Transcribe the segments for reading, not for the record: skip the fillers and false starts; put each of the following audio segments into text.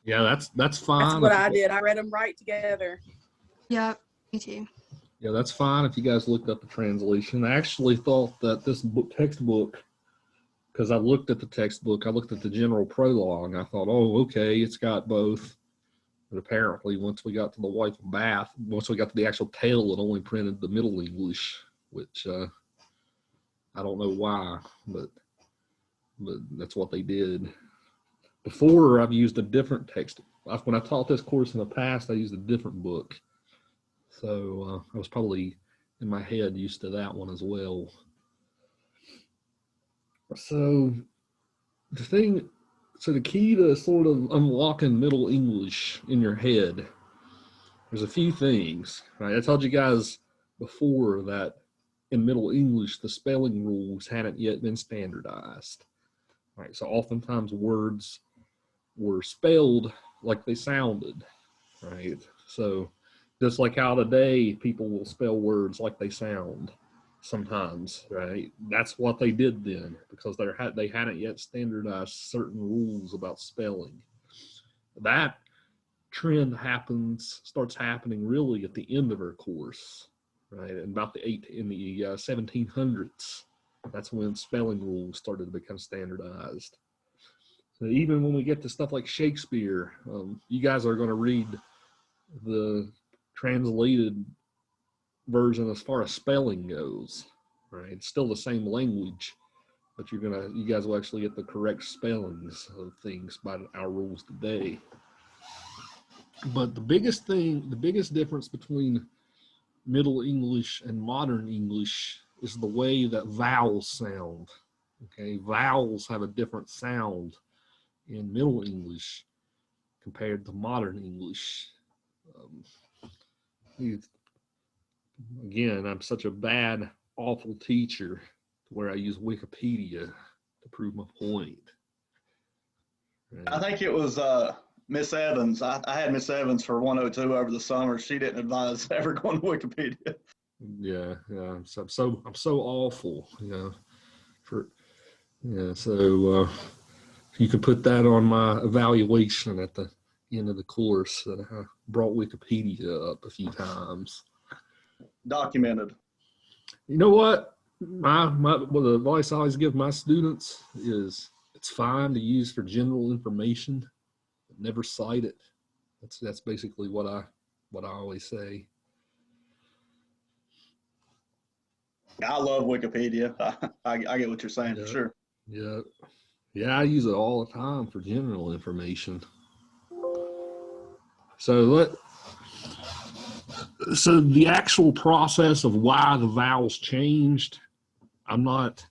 Yeah, that's fine. That's what I did. I read them right together. Yeah, me too. Yeah, that's fine if you guys looked up the translation. I actually thought that this textbook, because I looked at the textbook, I looked at the general prologue, and I thought, oh, okay, it's got both. But apparently, once we got to the wife of Bath, once we got to the actual tale, it only printed the Middle English, which I don't know why, but that's what they did. Before, I've used a different text. When I taught this course in the past, I used a different book. So I was probably, in my head, used to that one as well. So the key to sort of unlocking Middle English in your head, there's a few things, right? I told you guys before that in Middle English, the spelling rules hadn't yet been standardized, right? So oftentimes words were spelled like they sounded, right? So just like how today people will spell words like they sound sometimes, right? That's what they did then, because they hadn't yet standardized certain rules about spelling. That trend starts happening really at the end of our course, right? And about the 1700s, that's when spelling rules started to become standardized. So even when we get to stuff like Shakespeare, you guys are going to read the translated version as far as spelling goes, right? It's still the same language, but you guys will actually get the correct spellings of things by our rules today. But the biggest difference between Middle English and Modern English is the way that vowels sound. Okay, vowels have a different sound in Middle English compared to Modern English. Again, I'm such a bad, awful teacher where I use Wikipedia to prove my point. Right. I think it was Miss Evans. I had Miss Evans for 102 over the summer. She didn't advise ever going to Wikipedia. Yeah. So I'm so awful, So you can put that on my evaluation at the end of the course that I brought Wikipedia up a few times. Documented. You know what? The advice I always give my students is it's fine to use for general information, but never cite it. That's basically what I always say. I love Wikipedia. I get what you're saying, for sure. Yeah, I use it all the time for general information. So the actual process of why the vowels changed, I'm not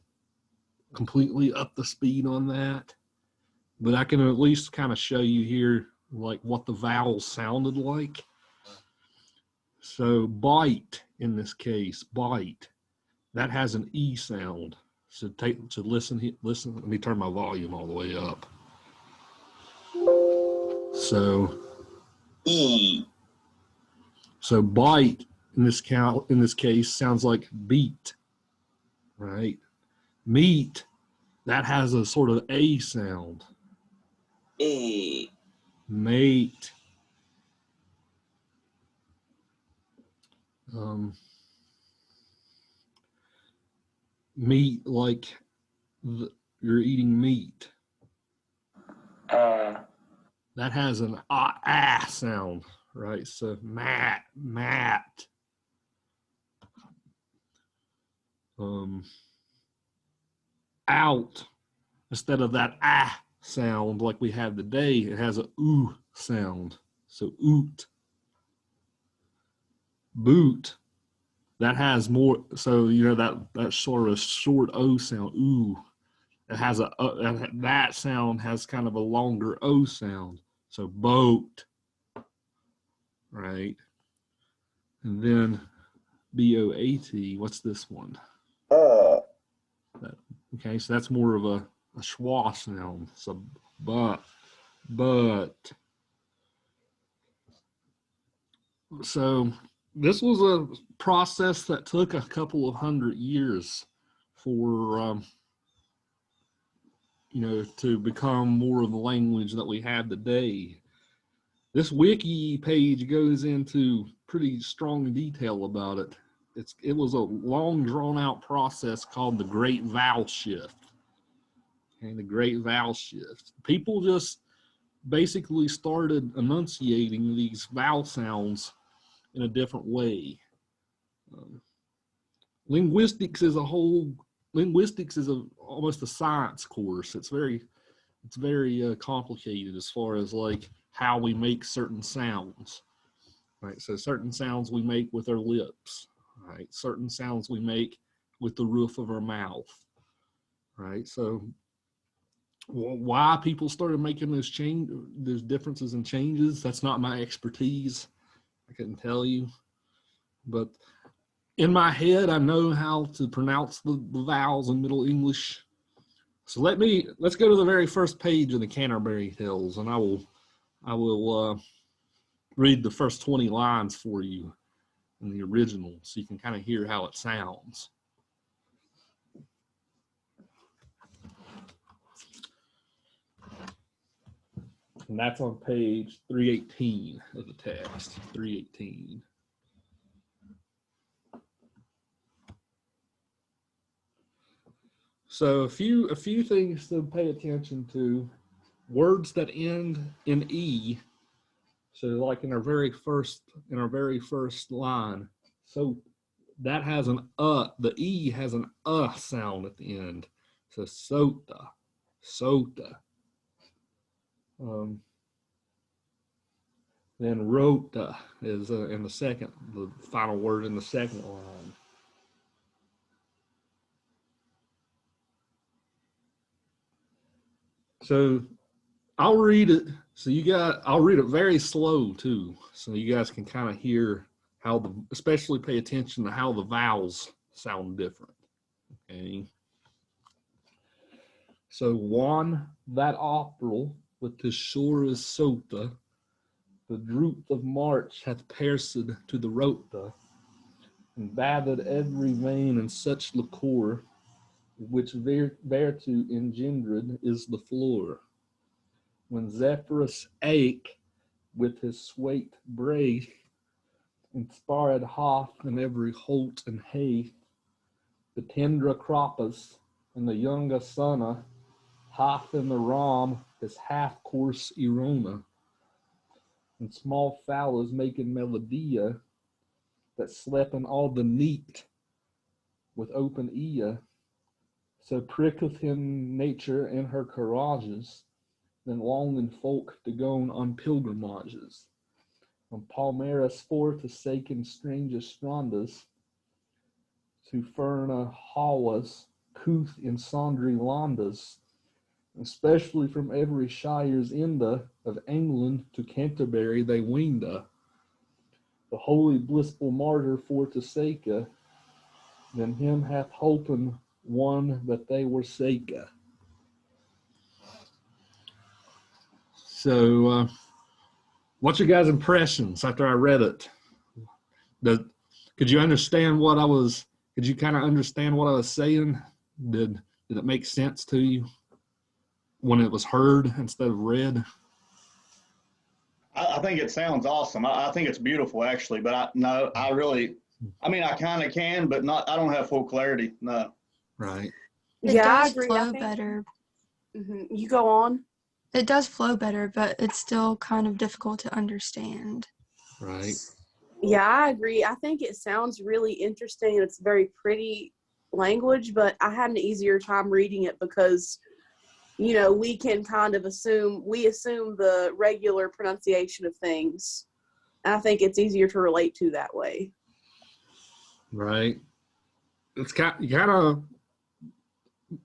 completely up to speed on that, but I can at least kind of show you here like what the vowels sounded like. So bite, in this case, bite, that has an E sound. So listen, let me turn my volume all the way up. So E. So bite in this case sounds like beat, right? Meat, that has a sort of A sound. A. Mate. Meat, like you're eating meat. That has an ah sound, right? So mat. Out, instead of that ah sound like we have today, it has a ooh sound. So oot. Boot, that has more, so that sort of short O sound, ooh. It has that sound has kind of a longer O sound. So boat, right? And then B-O-A-T, what's this one? Okay, so that's more of a schwa sound. So but. So this was a process that took a couple of 100 years for to become more of the language that we have today. This wiki page goes into pretty strong detail about it. It was a long, drawn-out process called the Great Vowel Shift. Okay, the Great Vowel Shift. People just basically started enunciating these vowel sounds in a different way. Linguistics is almost a science course. It's very complicated as far as like how we make certain sounds. Right, so certain sounds we make with our lips. Right, certain sounds we make with the roof of our mouth. Right, so why people started making those differences and changes, that's not my expertise. I couldn't tell you, but in my head, I know how to pronounce the vowels in Middle English. So let's go to the very first page of the Canterbury Tales, and I will read the first 20 lines for you in the original, so you can kind of hear how it sounds. And that's on page 318 of the text, 318. So a few things to pay attention to. Words that end in E. So like in our very first line, so that has an the E has an sound at the end. So sota. Then rota is in the final word in the second line. So I'll read it. I'll read it very slow too, so you guys can kind of hear especially pay attention to how the vowels sound different. Okay. So one, that April with the shore is sota, the droop of March hath pierced to the rota, and bathed every vein in such liquor, which vertu engendered is the floor. When Zephyrus ake with his sweet breath, inspired half in every holt and haith, the tender croppus and the younger sunna, half in the ram his half course erona, and small fowlers making melodia, that slept in all the neat with open ear, so pricketh him nature in her courages, then longing folk to go on pilgrimages. From Palmeiras for to saken stranger strandas, to ferna hawas, couth in sundry landas, especially from every shire's enda of England to Canterbury they wenda. The holy blissful martyr for to sake, then him hath holpen one that they were sake. So, what's your guys' impressions after I read it? Could you understand what I was? Could you kind of understand what I was saying? Did it make sense to you when it was heard instead of read? I think it sounds awesome. I think it's beautiful, actually. But I kind of can, but not. I don't have full clarity. No. Right. It Yeah, I does agree. flow better. You go on. It does flow better, but it's still kind of difficult to understand. Right. Yeah, I agree. I think it sounds really interesting. It's very pretty language, but I had an easier time reading it because, we can kind of assume the regular pronunciation of things. And I think it's easier to relate to that way. Right. It's kind of,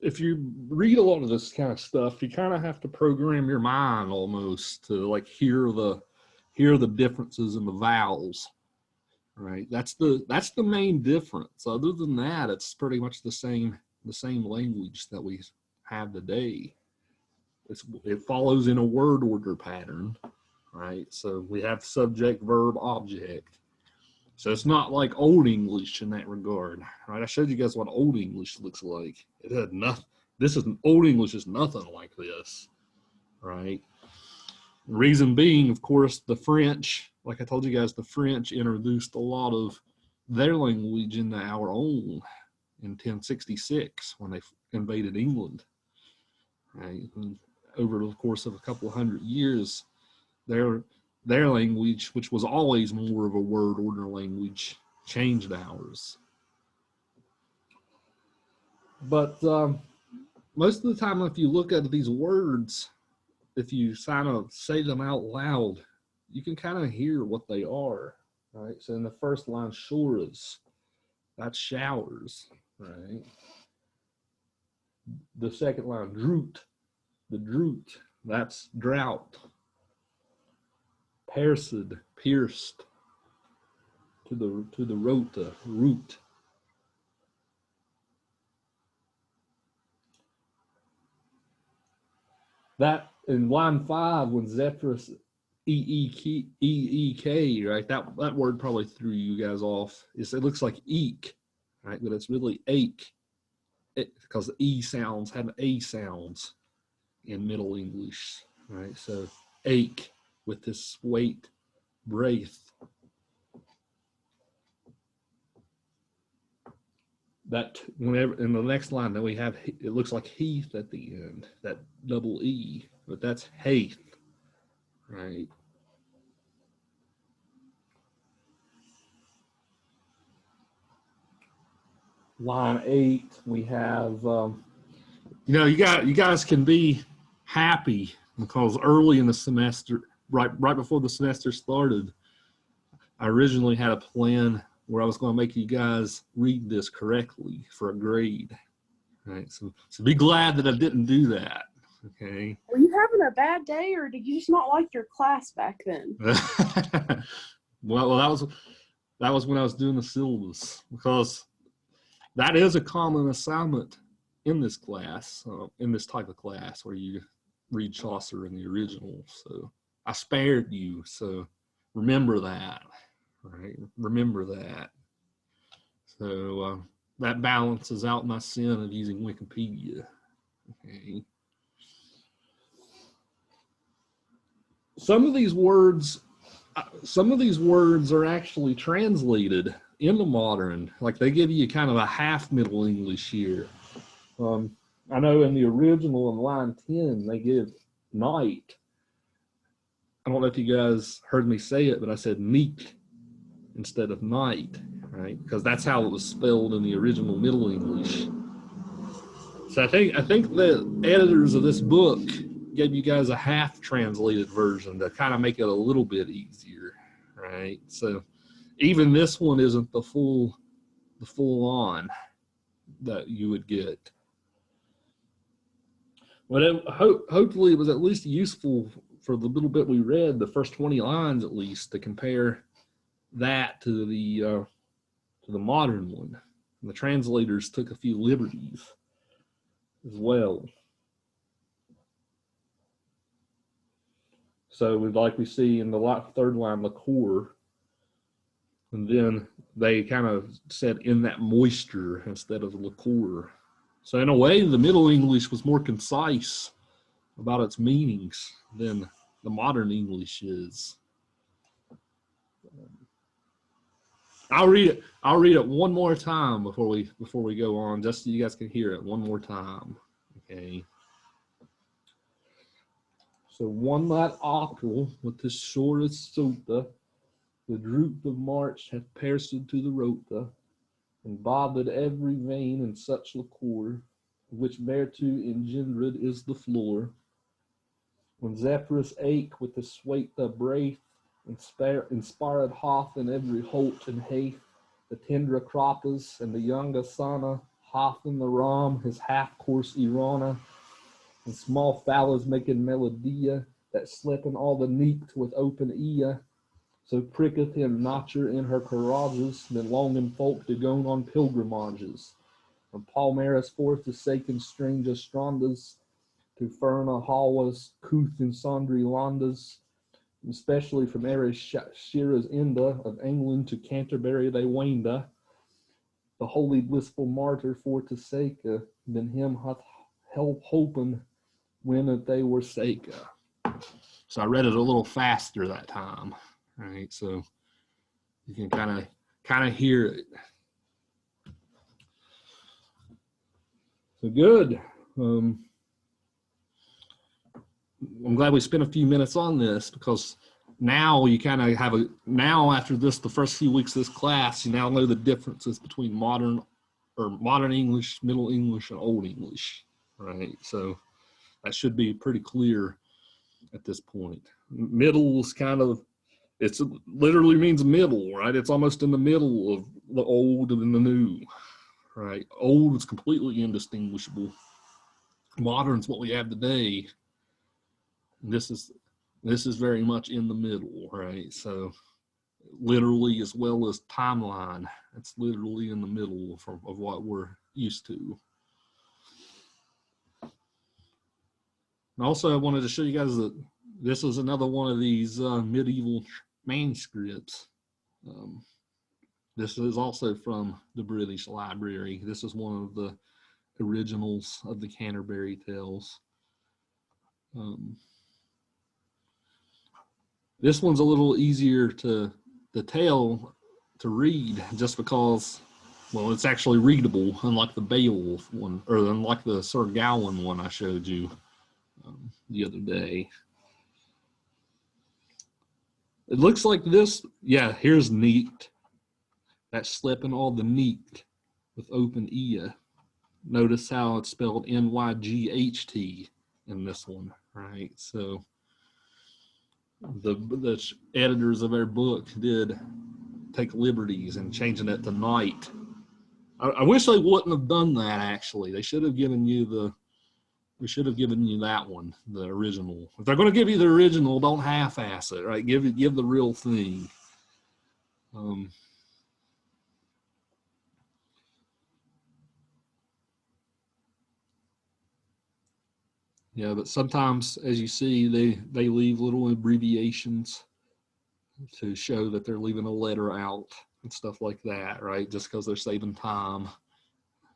if you read a lot of this kind of stuff, you kind of have to program your mind almost to like hear the differences in the vowels. Right. That's the main difference. Other than that, it's pretty much the same language that we have today. It follows in a word order pattern, right? So we have subject, verb, object. So it's not like Old English in that regard, right? I showed you guys what Old English looks like. It had nothing. Old English is nothing like this, right? Reason being, of course, the French, like I told you guys, the French introduced a lot of their language into our own in 1066 when they invaded England. Right? And over the course of a couple of hundred years, their language, which was always more of a word order language, changed ours. But most of the time, if you look at these words, if you kind of say them out loud, you can kind of hear what they are, right? So in the first line, shores, that's showers, right? The second line, droot, the droot, that's drought. Pierced to the rota, root. That in line 5, when Zephyrus E-E-K, right? That word probably threw you guys off. It looks like eek, right? But it's really ache, because the E sounds have A sounds in Middle English, right? So ache with this weight, braith. That whenever in the next line that we have, it looks like heath at the end, that double E, but that's haith, right? Line 8, we have, you guys can be happy because early in the semester, right before the semester started, I originally had a plan where I was going to make you guys read this correctly for a grade. Right, so be glad that I didn't do that. Okay. Were you having a bad day, or did you just not like your class back then? well, that was when I was doing the syllabus, because that is a common assignment in this class, in this type of class where you read Chaucer in the original. So I spared you. So remember that. Right, remember that. So that balances out my sin of using Wikipedia. Okay. Some of these words are actually translated into modern. Like they give you kind of a half Middle English here. I know in the original in line 10 they give night. I don't know if you guys heard me say it, but I said meek instead of night, right? Because that's how it was spelled in the original Middle English. So I think the editors of this book gave you guys a half translated version to kind of make it a little bit easier, right? So even this one isn't the full on that you would get. But hopefully it was at least useful for the little bit we read, the first 20 lines at least, to compare that to the modern one. And the translators took a few liberties as well. So like we see in the third line, liqueur, and then they kind of said in that moisture instead of liqueur. So in a way, the Middle English was more concise about its meanings than the modern English is. I'll read it one more time before we go on, just so you guys can hear it one more time. Okay. So one that octal with the shortest sota, the droop of March hath pierced to the rota, and bobbed every vein in such liquor, which thereto engendered is the floor. When Zephyrus ache with the swait the braith, inspired hath in every holt and haith, the tender croppers and the young asana, hath in the ram his half-course irana, and small fallas making melodia, that slipping all the neat with open ear, so pricketh him notcher in her courages, than longing folk to go on pilgrimages. From Palmaris forth to saken strange Astrandas, to Ferna Hawas, Couth and Sandri Landas, especially from Eres Shira's Inda of England to Canterbury they waneda, the holy blissful martyr for to Seka, than him hath help hopen when that they were Seka. So I read it a little faster that time, right? So you can kind of hear it. So good. I'm glad we spent a few minutes on this, because now you kind of have now after the first few weeks of this class, you now know the differences between modern English, Middle English, and Old English, right? So that should be pretty clear at this point. Middle is it literally means middle, right? It's almost in the middle of the old and the new, right? Old is completely indistinguishable. Modern is what we have today. This is very much in the middle, right? So literally as well as timeline, it's literally in the middle of what we're used to. And also I wanted to show you guys that this is another one of these medieval manuscripts. This is also from the British Library. This is one of the originals of the Canterbury Tales. This one's a little easier to read, just because, well, it's actually readable, unlike the Beowulf one, or unlike the Sir Gawain one I showed you the other day. It looks like this. Yeah, here's neat. That's slipping all the neat with open ear. Notice how it's spelled N-Y-G-H-T in this one, right? So the editors of our book did take liberties in changing it to night. I wish they wouldn't have done that, actually. They should have given you we should have given you that one, the original. If they're going to give you the original, don't half-ass it, right? Give the real thing. Yeah, but sometimes, as you see, they leave little abbreviations to show that they're leaving a letter out and stuff like that, right? Just because they're saving time.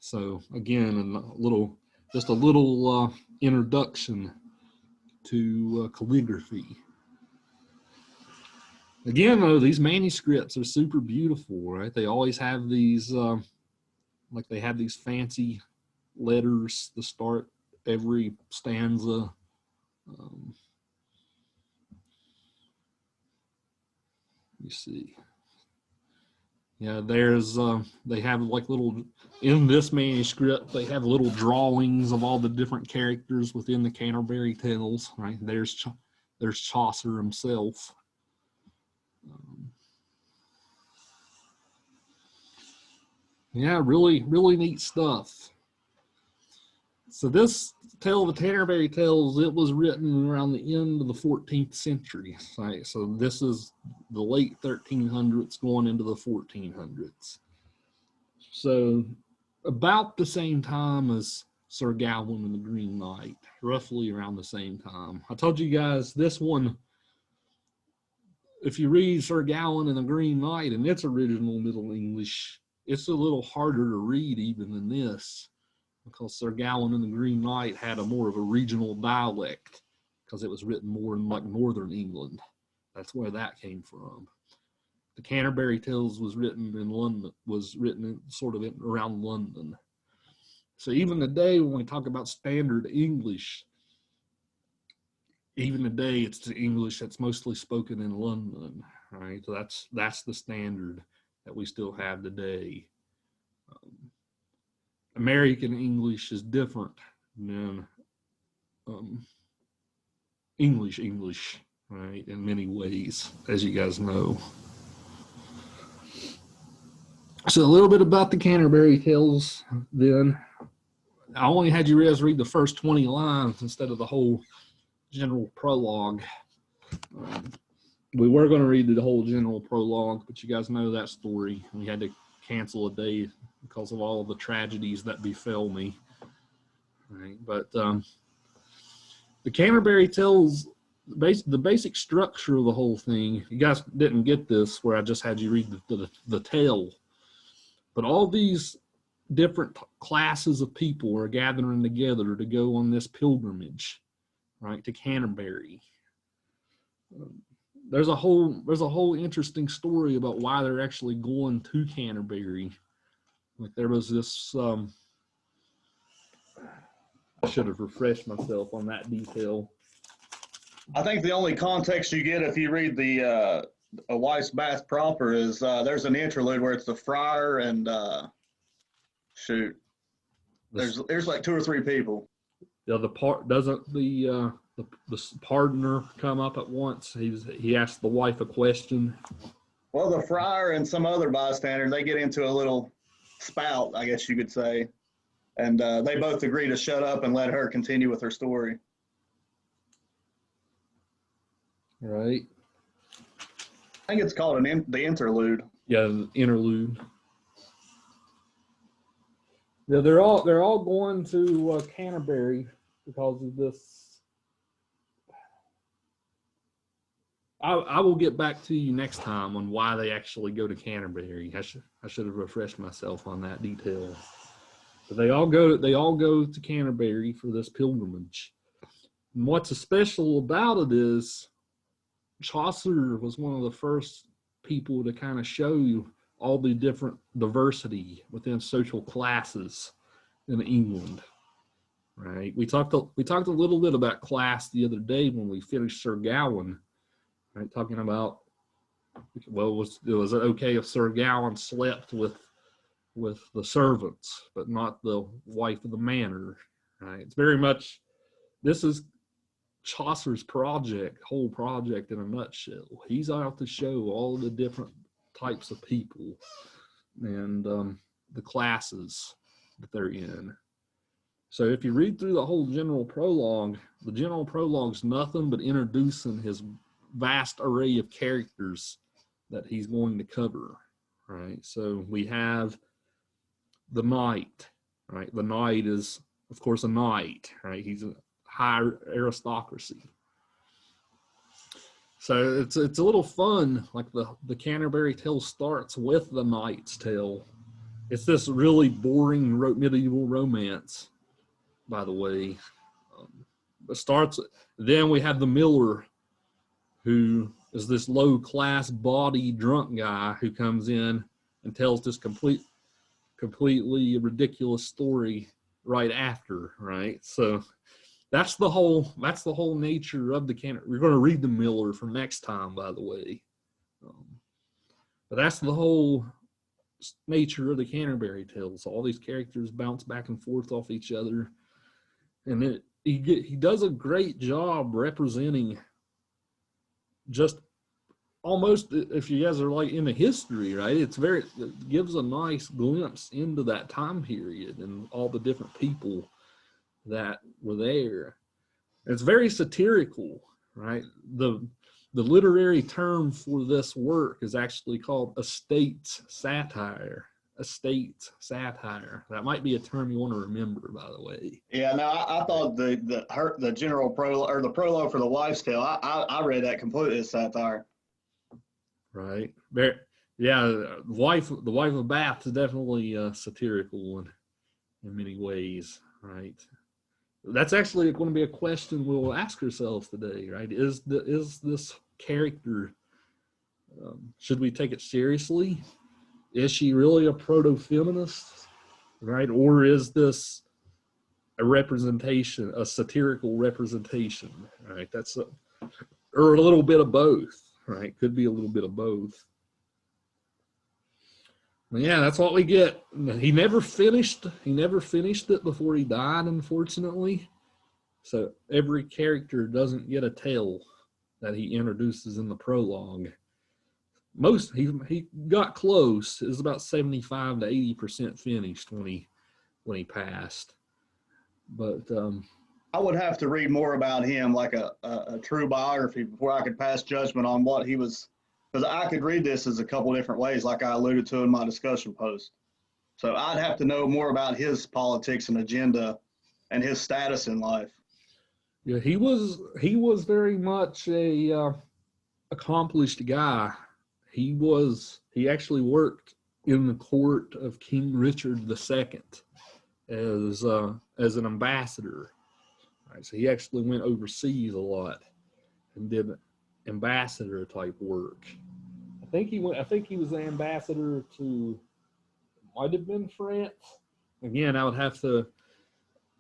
So again, just a little introduction to calligraphy. Again, though, these manuscripts are super beautiful, right? They always have these, like they have these fancy letters to start every stanza. You see. Yeah, there's, they have like in this manuscript, they have little drawings of all the different characters within the Canterbury Tales, right? There's Chaucer himself. Yeah, really, really neat stuff. So this tale of the Canterbury Tales, it was written around the end of the 14th century, right? So this is the late 1300s going into the 1400s. So about the same time as Sir Gawain and the Green Knight, roughly around the same time. I told you guys this one, if you read Sir Gawain and the Green Knight in its original Middle English, it's a little harder to read even than this, because Sir Gawain and the Green Knight had more of a regional dialect, because it was written more in like northern England. That's where that came from. The Canterbury Tales was written in London, around London. So even today, when we talk about standard English, even today it's the English that's mostly spoken in London, right? So that's the standard that we still have today. American English is different than English, right? In many ways, as you guys know. So a little bit about the Canterbury Tales then. I only had you guys read the first 20 lines instead of the whole general prologue. We were going to read the whole general prologue, but you guys know that story. We had to cancel a day because of all of the tragedies that befell me. Right? But the Canterbury Tales, the basic structure of the whole thing, you guys didn't get this where I just had you read the tale, but all these different classes of people are gathering together to go on this pilgrimage, right, to Canterbury. there's a whole interesting story about why they're actually going to Canterbury. Like there was this. I should have refreshed myself on that detail. I think the only context you get if you read the A Wife's Bath proper is there's an interlude where it's the friar and there's like 2 or 3 people. Yeah, the part doesn't the pardoner come up at once. He asks the wife a question. Well, the friar and some other bystander, they get into a little spout, I guess you could say, and they both agree to shut up and let her continue with her story. Right. I think it's called the interlude. Yeah, the interlude. Yeah, they're all going to Canterbury because of this. I will get back to you next time on why they actually go to Canterbury. I should have refreshed myself on that detail. But they all go to Canterbury for this pilgrimage. And what's special about it is Chaucer was one of the first people to kind of show you all the different diversity within social classes in England. Right? We talked a little bit about class the other day when we finished Sir Gawain. Right? Talking about, well, was it okay if Sir Gawain slept with the servants, but not the wife of the manor? Right? It's very much, this is Chaucer's whole project in a nutshell. He's out to show all the different types of people and the classes that they're in. So if you read through the whole general prologue, the general prologue's nothing but introducing his vast array of characters that he's going to cover, right? So we have the knight, right? The knight is, of course, a knight, right? He's a high aristocracy. So it's a little fun. Like the Canterbury Tales starts with the Knight's Tale. It's this really boring medieval romance, by the way. It starts. Then we have the miller, who is this low class bawdy drunk guy who comes in and tells this completely ridiculous story right after, right? So that's the whole nature of the Canterbury. We're going to read the Miller for next time, by the way. But that's the whole nature of the Canterbury Tales. All these characters bounce back and forth off each other, and he does a great job representing just almost, if you guys are like into history, right? It gives a nice glimpse into that time period and all the different people that were there. It's very satirical, right? The literary term for this work is actually called estate satire. Estate satire. That might be a term you want to remember, by the way. Yeah, no, I thought the general prologue or the prologue for the Wife's Tale, I read that completely as satire. Right. Yeah, the wife of Bath is definitely satirical in many ways, right? That's actually going to be a question we'll ask ourselves today, right? Is this character, should we take it seriously? Is she really a proto-feminist, right? Or is this a satirical representation, right? Or a little bit of both, right? Could be a little bit of both. But yeah, that's what we get. He never finished it before he died, unfortunately. So every character doesn't get a tale that he introduces in the prologue. He got close. It was about 75 to 80% finished when he passed. But I would have to read more about him, like a true biography, before I could pass judgment on what he was. Because I could read this as a couple different ways, like I alluded to in my discussion post. So I'd have to know more about his politics and agenda and his status in life. Yeah, he was very much a accomplished guy. He actually worked in the court of King Richard II as an ambassador. Right, so he actually went overseas a lot and did ambassador type work. I think he was the ambassador to, might have been France. Again, I would have to,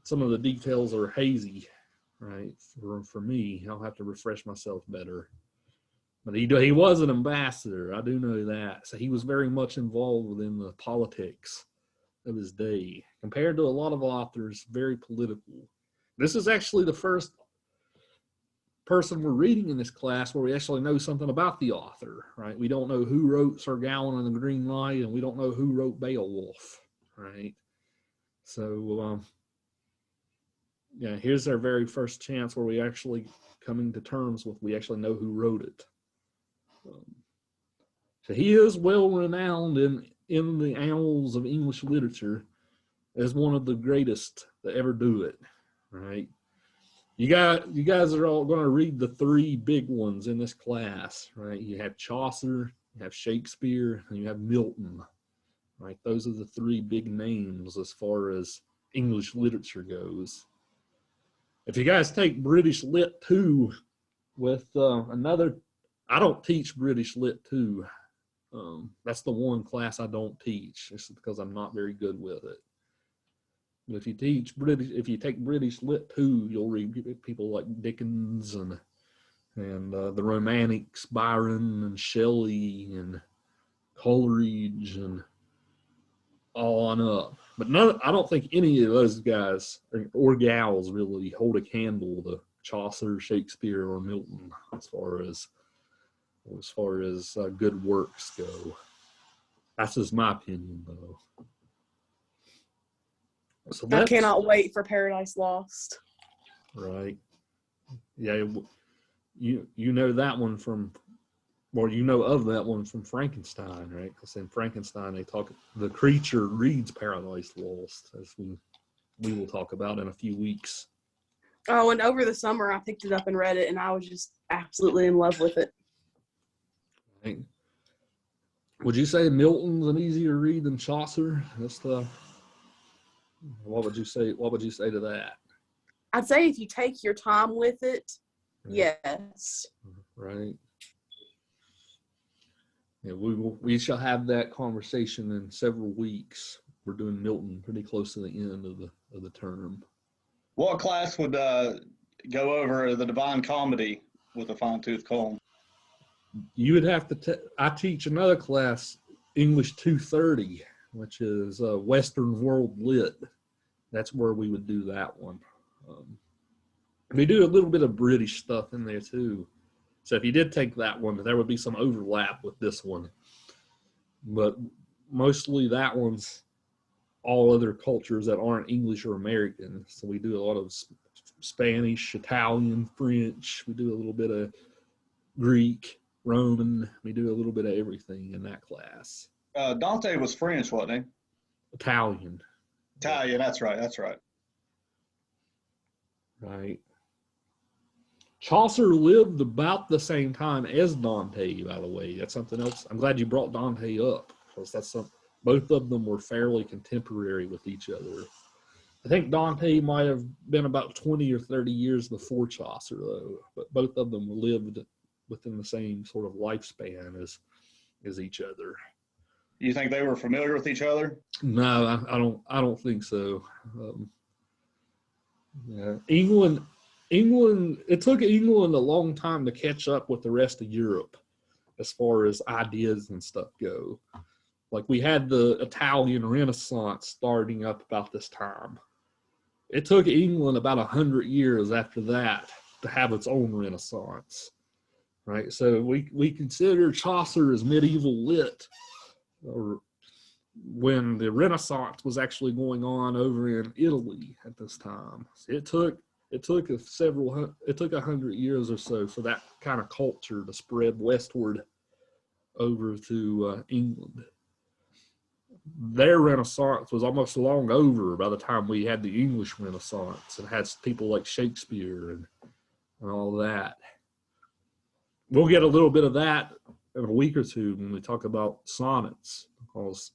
some of the details are hazy, right? For me, I'll have to refresh myself better. But he was an ambassador, I do know that. So he was very much involved in the politics of his day. Compared to a lot of authors, very political. This is actually the first person we're reading in this class where we actually know something about the author, right? We don't know who wrote Sir Gawain and the Green Knight, and we don't know who wrote Beowulf, right? So, yeah, here's our very first chance where we actually coming to terms with, we actually know who wrote it. So he is well renowned in the annals of English literature as one of the greatest to ever do it, right? You guys are all going to read the three big ones in this class, right? You have Chaucer, you have Shakespeare, and you have Milton, right? Those are the three big names as far as English literature goes. If you guys take British Lit 2 with another, I don't teach British Lit 2. That's the one class I don't teach. It's because I'm not very good with it. But if you take British Lit 2, you'll read people like Dickens and the Romantics, Byron and Shelley and Coleridge and all on up. But I don't think any of those guys or gals really hold a candle to Chaucer, Shakespeare, or Milton as far as good works go. That's just my opinion, though. So I cannot wait for Paradise Lost. Right. Yeah, you know that one from, well, you know of that one from Frankenstein, right? Because in Frankenstein the creature reads Paradise Lost, as we will talk about in a few weeks. Oh, and over the summer I picked it up and read it, and I was just absolutely in love with it. Right. Would you say Milton's an easier read than Chaucer? What would you say to that? I'd say if you take your time with it, yes. Right. Yeah, we shall have that conversation in several weeks. We're doing Milton pretty close to the end of the term. What class would go over the Divine Comedy with a fine-tooth comb? You would have to. I teach another class, English 230, which is Western World Lit. That's where we would do that one. We do a little bit of British stuff in there too. So if you did take that one, there would be some overlap with this one. But mostly that one's all other cultures that aren't English or American. So we do a lot of Spanish, Italian, French. We do a little bit of Greek, Roman. We do a little bit of everything in that class. Dante was French, wasn't he? Italian. Italian, that's right. Right. Chaucer lived about the same time as Dante, by the way. That's something else. I'm glad you brought Dante up, because both of them were fairly contemporary with each other. I think Dante might have been about 20 or 30 years before Chaucer, though, but both of them lived within the same sort of lifespan as each other. You think they were familiar with each other? No, I don't think so. Yeah, England. It took England a long time to catch up with the rest of Europe as far as ideas and stuff go. Like, we had the Italian Renaissance starting up about this time. It took England about 100 years after that to have its own Renaissance, right? So we consider Chaucer as medieval lit, or when the Renaissance was actually going on over in Italy at this time. So it took 100 years or so for that kind of culture to spread westward over to England. Their Renaissance was almost long over by the time we had the English Renaissance, and had people like Shakespeare and all that. We'll get a little bit of that in a week or two when we talk about sonnets, because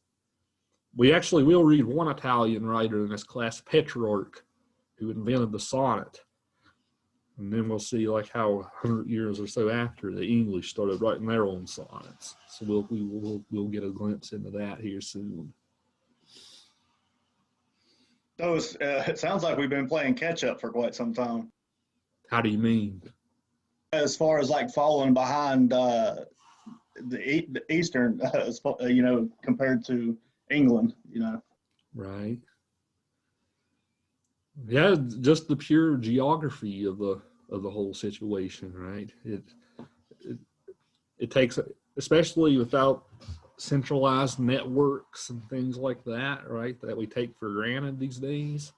we actually will read one Italian writer in this class, Petrarch, who invented the sonnet. And then we'll see like how 100 years or so after the English started writing their own sonnets. So we'll get a glimpse into that here soon. So it sounds like we've been playing catch up for quite some time. How do you mean? As far as like following behind the Eastern, compared to England, Right. Yeah, just the pure geography of the whole situation, right? It takes, especially without centralized networks and things like that, right, that we take for granted these days.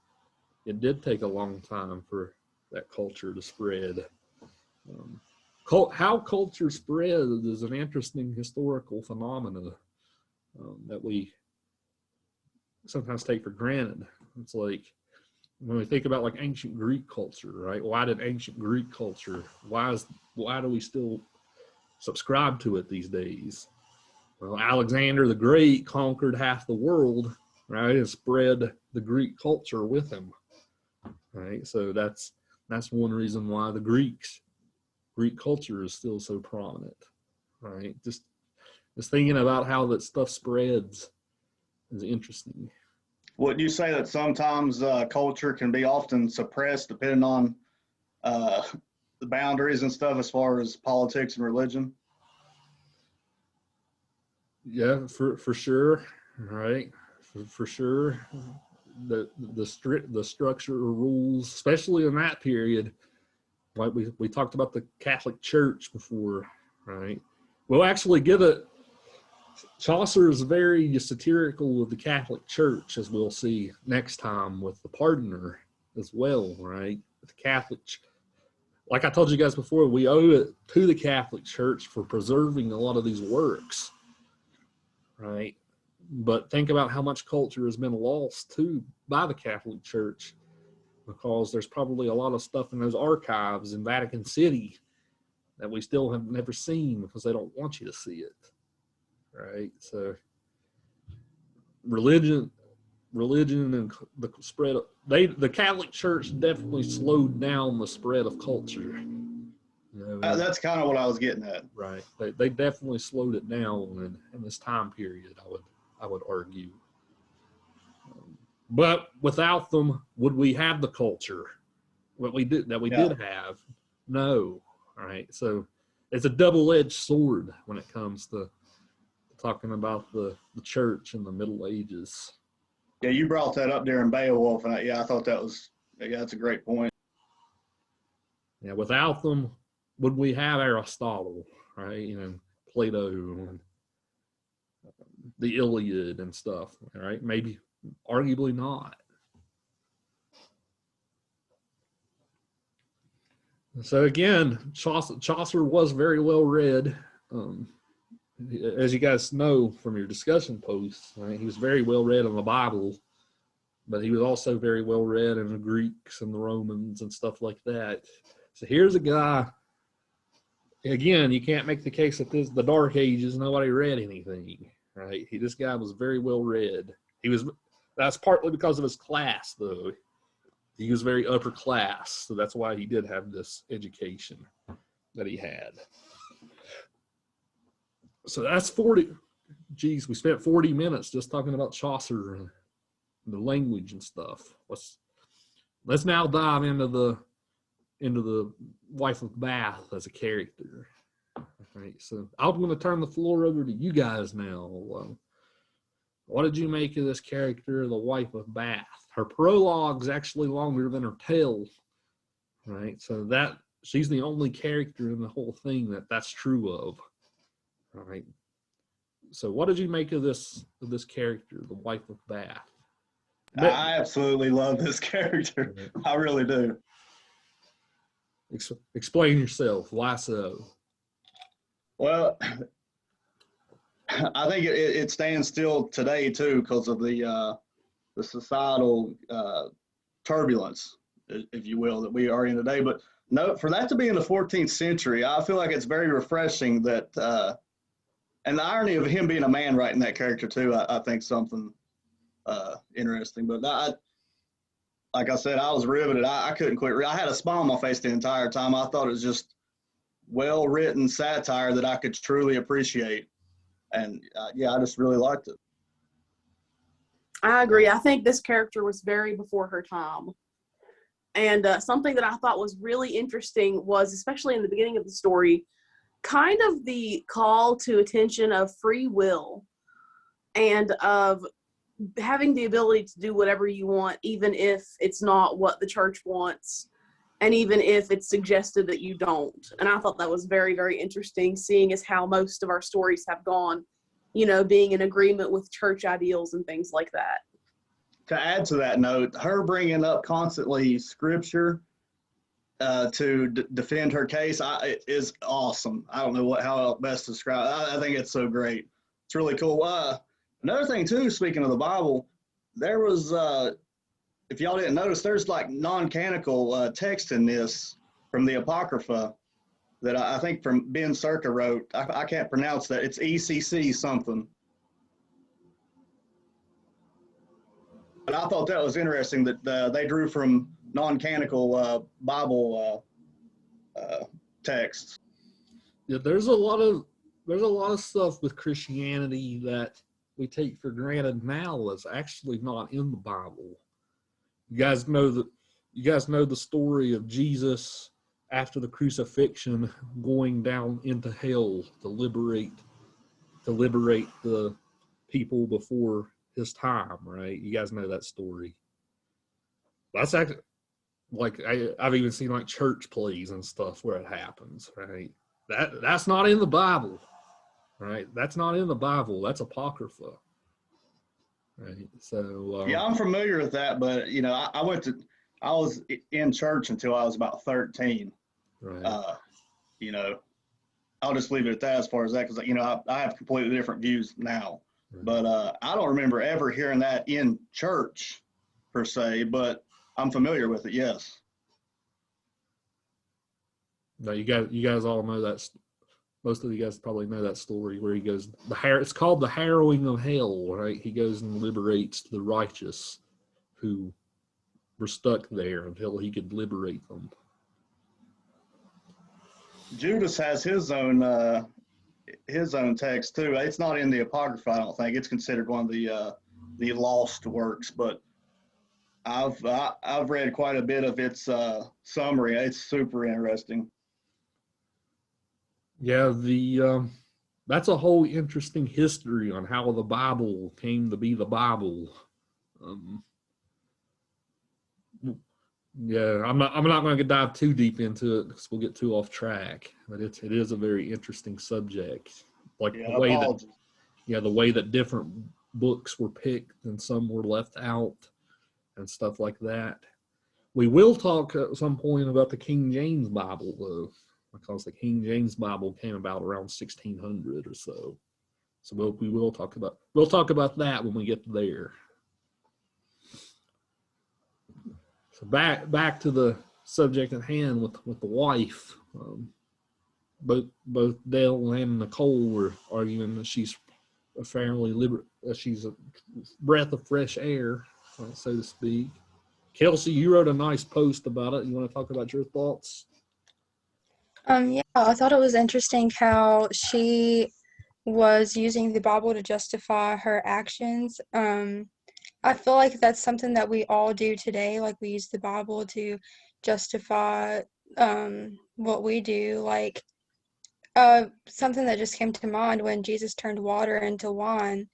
It did take a long time for that culture to spread. How culture spread is an interesting historical phenomenon that we sometimes take for granted. It's like when we think about like ancient Greek culture, right? Why did ancient Greek culture? Why do we still subscribe to it these days? Well, Alexander the Great conquered half the world, right, and spread the Greek culture with him, right? So that's one reason why the Greek culture is still so prominent, right? Just thinking about how that stuff spreads is interesting. Would you say that sometimes culture can be often suppressed depending on the boundaries and stuff as far as politics and religion? Yeah, for sure, right? For sure, the structure of rules, especially in that period, like we talked about the Catholic Church before, right? We'll actually get it. Chaucer is very satirical of the Catholic Church, as we'll see next time with the Pardoner as well, right? The Catholic, like I told you guys before, we owe it to the Catholic Church for preserving a lot of these works, right? But think about how much culture has been lost too by the Catholic Church, because there's probably a lot of stuff in those archives in Vatican City that we still have never seen because they don't want you to see it, right? So religion and the spread of the Catholic Church definitely slowed down the spread of culture. That's kind of what I was getting at. Right. They definitely slowed it down in this time period, I would argue. But without them, would we have the culture that we did have? No. All right. So it's a double-edged sword when it comes to talking about the church in the Middle Ages. Yeah, you brought that up during Beowulf, and I thought that's a great point. Yeah, without them, would we have Aristotle, right? Plato and the Iliad and stuff, right? Maybe, arguably not. So again, Chaucer was very well read. As you guys know from your discussion posts, right, he was very well read in the Bible, but he was also very well read in the Greeks and the Romans and stuff like that. So here's a guy, again, you can't make the case that the Dark Ages, nobody read anything, right? This guy was very well read. That's partly because of his class, though. He was very upper class, so that's why he did have this education that he had. So that's 40. Geez, we spent 40 minutes just talking about Chaucer and the language and stuff. Let's now dive into the wife of Bath as a character. All right, so I'm going to turn the floor over to you guys now. What did you make of this character, the wife of Bath? Her prologue's actually longer than her tale, right? So that she's the only character in the whole thing that's true of. All right. So what did you make of this character, the wife of Bath? I absolutely love this character. I really do. Explain yourself. Why so? Well, I think it stands still today too because of the societal turbulence, if you will, that we are in today. But no, for that to be in the 14th century, I feel like it's very refreshing that. And the irony of him being a man writing that character too, I think something interesting. But like I said, I was riveted. I couldn't quit. I had a smile on my face the entire time. I thought it was just well-written satire that I could truly appreciate. And yeah, I just really liked it. I agree. I think this character was very before her time. And something that I thought was really interesting was, especially in the beginning of the story, kind of the call to attention of free will and of having the ability to do whatever you want, even if it's not what the church wants, and even if it's suggested that you don't. And I thought that was very, very interesting, seeing as how most of our stories have gone, you know, being in agreement with church ideals and things like that. To add to that note, her bringing up constantly scripture to defend her case is awesome. I don't know how best to describe it. I think it's so great. It's really cool. Another thing too, speaking of the Bible, there was, if y'all didn't notice, there's like non-canonical text in this from the Apocrypha that I think from Ben Circa wrote. I can't pronounce that. It's ECC something. But I thought that was interesting that they drew from non-canonical Bible texts. Yeah, there's a lot of stuff with Christianity that we take for granted now that's actually not in the Bible. You guys know the story of Jesus after the crucifixion going down into hell to liberate the people before his time, right? You guys know that story. That's actually, like, I've even seen like church plays and stuff where it happens, right? That's not in the Bible, right? That's not in the Bible. That's Apocrypha, right? So Yeah, I'm familiar with that, but you know, I was in church until I was about 13. right. You know, I'll just leave it at that as far as that, because you know, I have completely different views now. Right. But I don't remember ever hearing that in church per se, but I'm familiar with it. Yes. Now you guys all know that. Most of you guys probably know that story where he goes it's called the Harrowing of Hell, right? He goes and liberates the righteous who were stuck there until he could liberate them. Judas has his own text too. It's not in the Apocrypha, I don't think. It's considered one of the lost works, but I've read quite a bit of its summary. It's super interesting. Yeah, that's a whole interesting history on how the Bible came to be the Bible. Yeah, I'm not going to dive too deep into it because we'll get too off track. But it is a very interesting subject, like Yeah, the way that different books were picked and some were left out and stuff like that. We will talk at some point about the King James Bible though, because the King James Bible came about around 1600 or so. So we'll talk about that when we get there. So back to the subject at hand with the wife. Both Dale and Nicole were arguing that she's she's a breath of fresh air, so to speak. Kelsey, you wrote a nice post about it. You want to talk about your thoughts? Yeah, I thought it was interesting how she was using the Bible to justify her actions. I feel like that's something that we all do today. Like, we use the Bible to justify what we do. Like, something that just came to mind when Jesus turned water into wine.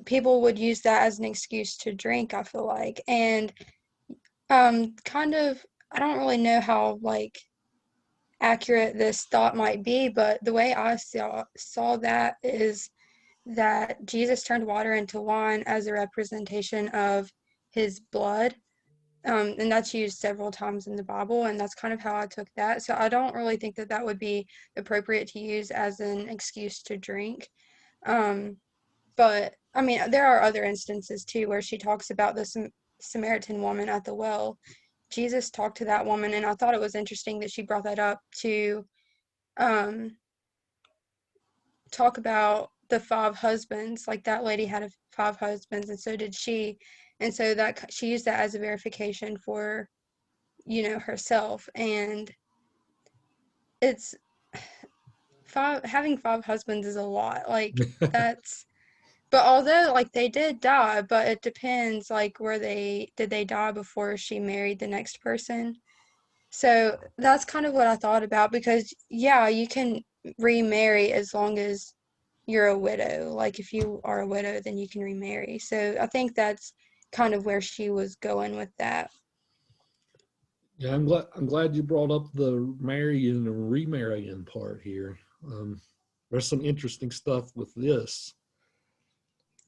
People would use that as an excuse to drink, I feel like. And kind of, I don't really know how, like, accurate this thought might be, but the way I saw that is that Jesus turned water into wine as a representation of his blood. And that's used several times in the Bible, and that's kind of how I took that. So I don't really think that that would be appropriate to use as an excuse to drink. But I mean, there are other instances too where she talks about the Samaritan woman at the well. Jesus talked to that woman, and I thought it was interesting that she brought that up to talk about the 5 husbands. Like, that lady had 5 husbands, and so did she. And so that she used that as a verification for, herself. And it's having 5 husbands is a lot. Like, that's, but although, like, they did die, but it depends, like, did they die before she married the next person? So that's kind of what I thought about, because, yeah, you can remarry as long as you're a widow. Like, if you are a widow, then you can remarry. So I think that's kind of where she was going with that. Yeah, I'm glad you brought up the marrying and remarrying part here. There's some interesting stuff with this.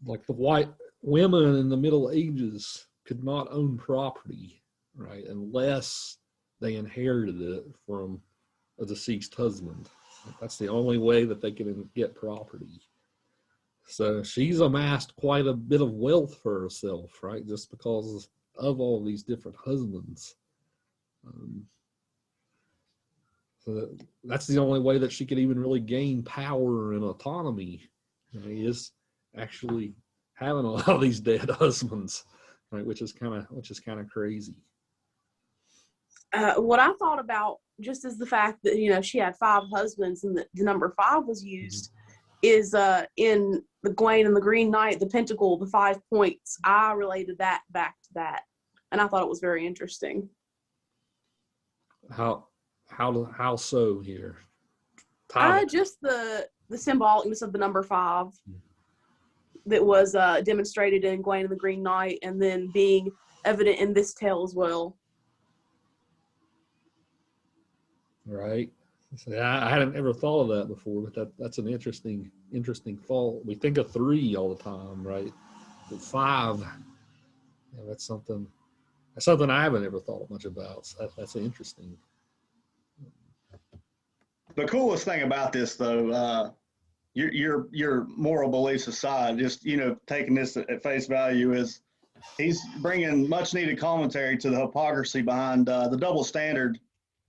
Like, the white women in the Middle Ages could not own property, right, unless they inherited it from a deceased husband. That's the only way that they can get property. So she's amassed quite a bit of wealth for herself, right, just because of all these different husbands. So that's the only way that she could even really gain power and autonomy, is actually having a lot of these dead husbands, right? Which is kind of crazy. What I thought about just is the fact that she had 5 husbands, and the number 5 was used, is in the Gawain and the Green Knight, the Pentacle, the 5 points. I related that back to that, and I thought it was very interesting. How so here? Just the symbolicness of the number 5 that was demonstrated in Gawain and the Green Knight, and then being evident in this tale as well. Right. So I hadn't ever thought of that before, but that's an interesting thought. We think of 3 all the time, right? But 5, that's something I haven't ever thought much about. So that's interesting. The coolest thing about this, though, your moral beliefs aside, just taking this at face value, is he's bringing much needed commentary to the hypocrisy behind the double standard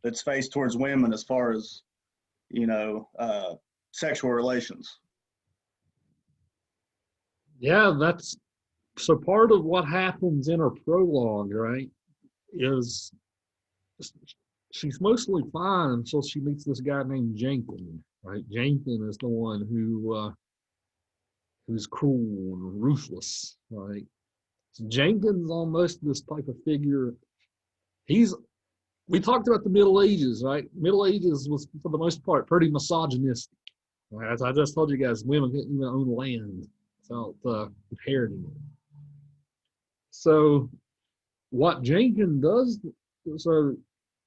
that's faced towards women as far as sexual relations. Yeah, that's so part of what happens in her prologue, right, is she's mostly fine until she meets this guy named Jenkins, right? Jenkins is the one who's cruel and ruthless, right? So Jenkins, almost this type of figure. We talked about the Middle Ages, right? Middle Ages was, for the most part, pretty misogynistic. Right? As I just told you guys, women couldn't even own land without inheriting it. So what Jenkins does, so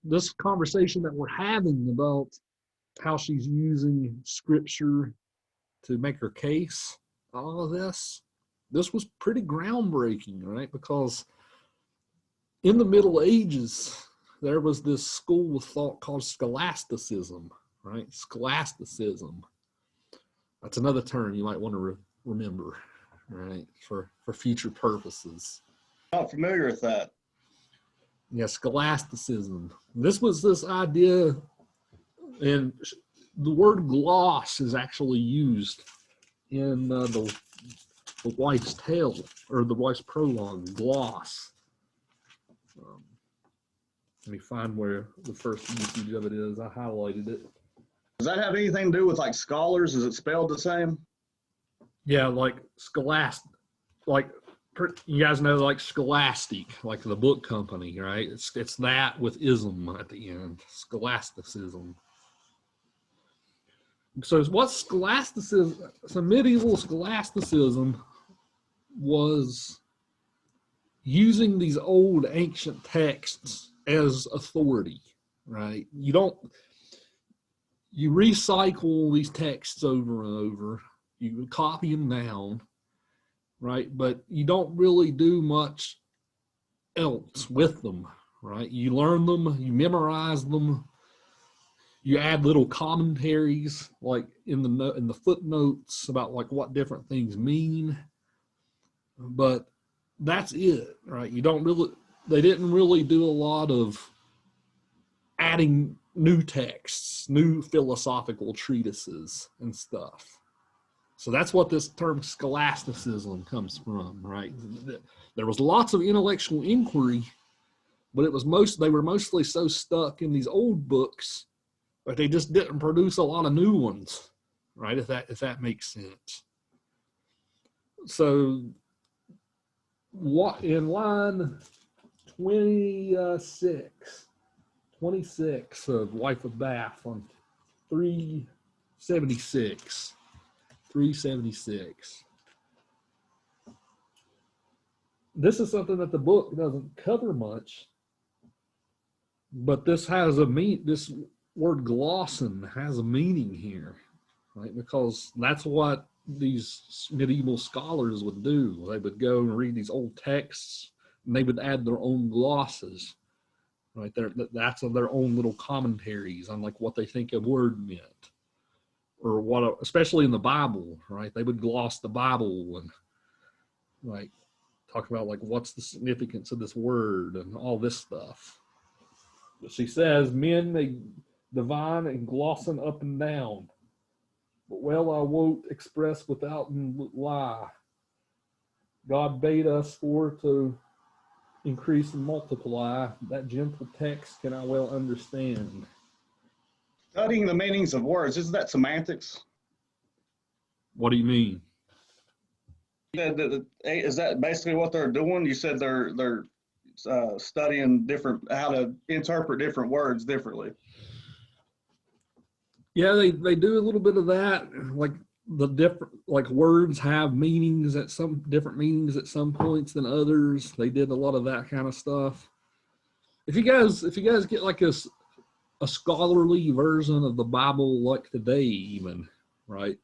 this conversation that we're having about how she's using scripture to make her case, all of this was pretty groundbreaking, right? Because in the Middle Ages, there was this school of thought called Scholasticism, right? Scholasticism. That's another term you might want to remember, right? For future purposes. Not familiar with that. Yeah, Scholasticism. This was this idea, and the word gloss is actually used in the wife's tale, or the wife's prologue, gloss. Let me find where the first usage of it is. I highlighted it. Does that have anything to do with like scholars? Is it spelled the same? Yeah, like scholastic, like you guys know, like Scholastic, like the book company, right? It's that with ism at the end, scholasticism. So what's scholasticism? So medieval scholasticism was using these old ancient texts as authority, right? You recycle these texts over and over, you copy them down, right? But you don't really do much else with them, right? You learn them, you memorize them, you add little commentaries like in the footnotes about like what different things mean, but that's it, right? They didn't really do a lot of adding new texts, new philosophical treatises and stuff. So that's what this term scholasticism comes from, right? There was lots of intellectual inquiry, but they were mostly so stuck in these old books that they just didn't produce a lot of new ones, right? If that makes sense. So what in line 26 of Wife of Bath on 376. This is something that the book doesn't cover much, but this word glossin has a meaning here, right? Because that's what these medieval scholars would do. They would go and read these old texts, and they would add their own glosses, right? That's their own little commentaries on like what they think a word meant, or what, especially in the Bible, right? They would gloss the Bible and like talk about like what's the significance of this word and all this stuff. But she says, men may divine and glossin up and down, but well I won't express without lie. God bade us for to increase and multiply. That gentle text can I well understand. Studying the meanings of words, isn't that semantics? What do you mean? Is that basically what they're doing? You said they're studying how to interpret different words differently. Yeah, they do a little bit of that. Like the different, like words have meanings at some different meanings at some points than others. They did a lot of that kind of stuff. If you guys get like a scholarly version of the Bible like today, even, right?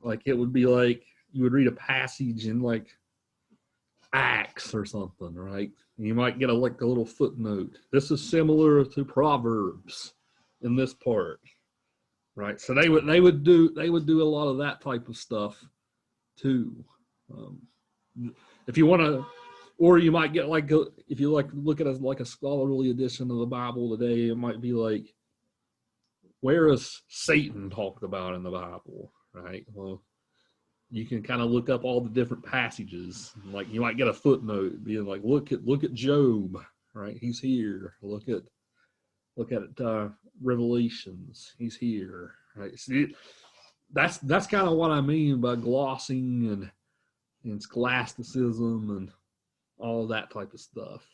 Like it would be like you would read a passage in like Acts or something, right? You might get a little footnote. This is similar to Proverbs in this part, right? So they would do a lot of that type of stuff too. If you want to, or you might get if you look at a scholarly edition of the Bible today, it might be like, where is Satan talked about in the Bible, right? Well, you can kind of look up all the different passages. Like you might get a footnote being like, look at Job, right? He's here. Look at Revelations. He's here, right? See, that's kind of what I mean by glossing and scholasticism and all that type of stuff.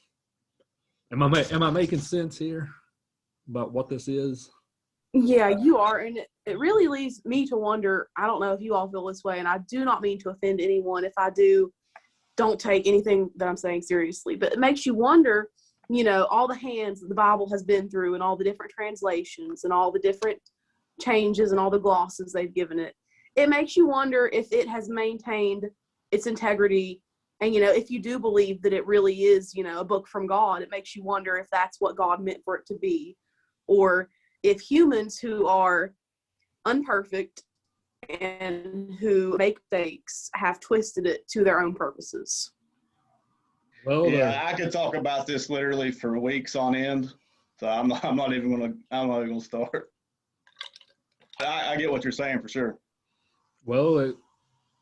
Am I making sense here about what this is? Yeah, you are. And it really leads me to wonder, I don't know if you all feel this way, and I do not mean to offend anyone. If I do, don't take anything that I'm saying seriously. But it makes you wonder, all the hands that the Bible has been through and all the different translations and all the different changes and all the glosses they've given it. It makes you wonder if it has maintained its integrity. And, if you do believe that it really is, a book from God, it makes you wonder if that's what God meant for it to be. Or if humans who are unperfect and who make mistakes have twisted it to their own purposes. Well, yeah, I could talk about this literally for weeks on end, so I'm not even gonna start. I get what you're saying for sure. Well,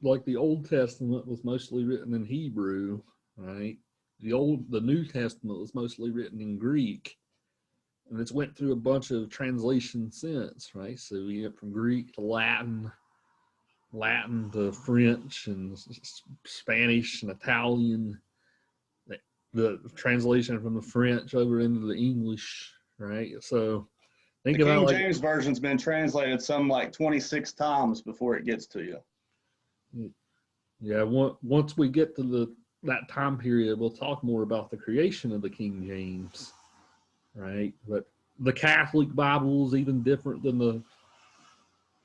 like the Old Testament was mostly written in Hebrew, right? The New Testament was mostly written in Greek. And it's went through a bunch of translations since, right? So we went from Greek to Latin to French and Spanish and Italian. The translation from the French over into the English, right? So think the about King James version's been translated some 26 times before it gets to you. Yeah, once we get to that time period, we'll talk more about the creation of the King James. Right, but the Catholic Bible is even different than the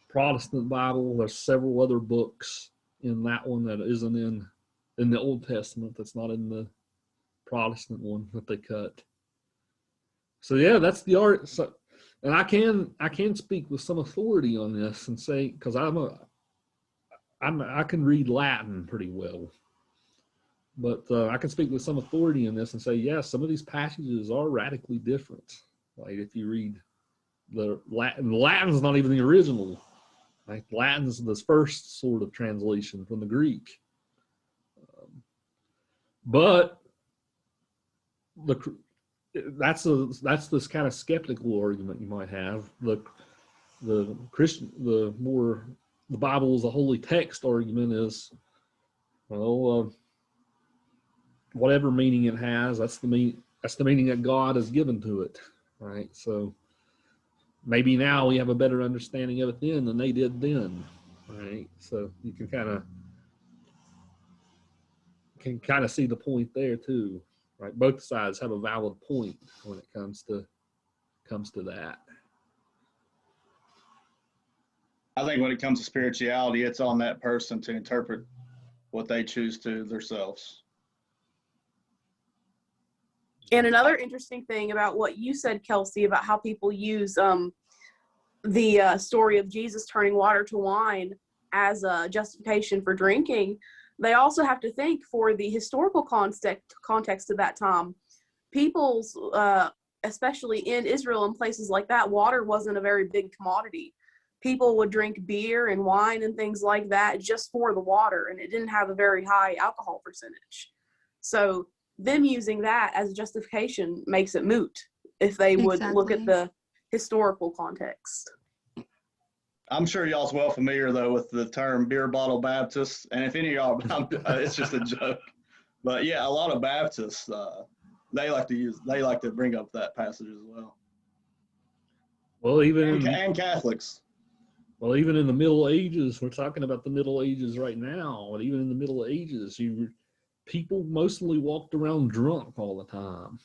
Protestant Bible. There's several other books in that one that isn't in the Old Testament, that's not in the Protestant one that they cut. So yeah, that's the art. So, and I can speak with some authority on this and say, because I can read Latin pretty well. But I can speak with some authority in this and say, yes, some of these passages are radically different. Like if you read the Latin's not even the original Right? Latin's the first sort of translation from the Greek. But that's this kind of skeptical argument you might have. The Christian, the Bible is a holy text argument is, well, whatever meaning it has, that's the meaning that God has given to it, right? So maybe now we have a better understanding of it then than they did then, right? So you can kind of see the point there too, right? Both sides have a valid point when it comes to that. I think when it comes to spirituality, it's on that person to interpret what they choose to themselves. And another interesting thing about what you said, Kelsey, about how people use the story of Jesus turning water to wine as a justification for drinking, they also have to think for the historical context of that time. People's, especially in Israel and places like that, water wasn't a very big commodity. People would drink beer and wine and things like that just for the water, and it didn't have a very high alcohol percentage. So them using that as a justification makes it moot if they would look at the historical context. I'm sure y'all's well familiar though with the term beer bottle Baptists, and if any of y'all, it's just a joke. But yeah, a lot of Baptists they like to bring up that passage as well. Well, and Catholics. Well, even in the Middle Ages, we're talking about the Middle Ages right now, but even in the Middle Ages, people mostly walked around drunk all the time,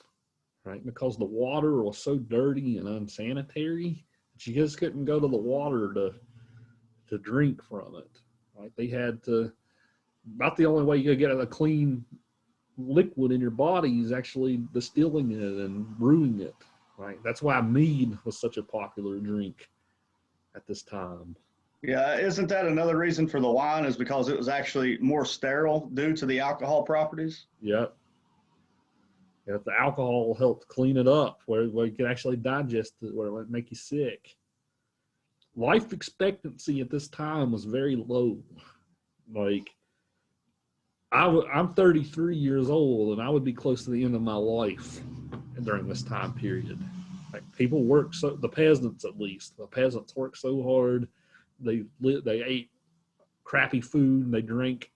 right? Because the water was so dirty and unsanitary that you just couldn't go to the water to drink from it, right? They had to, about the only way you could get a clean liquid in your body is actually distilling it and brewing it, right? That's why mead was such a popular drink at this time. Yeah, isn't that another reason for the wine is because it was actually more sterile due to the alcohol properties? Yep. Yeah, the alcohol helped clean it up where you could actually digest it, where it wouldn't make you sick. Life expectancy at this time was very low. Like, I'm 33 years old, and I would be close to the end of my life during this time period. Like, people work the peasants at least. The peasants worked so hard. They ate crappy food, and they drank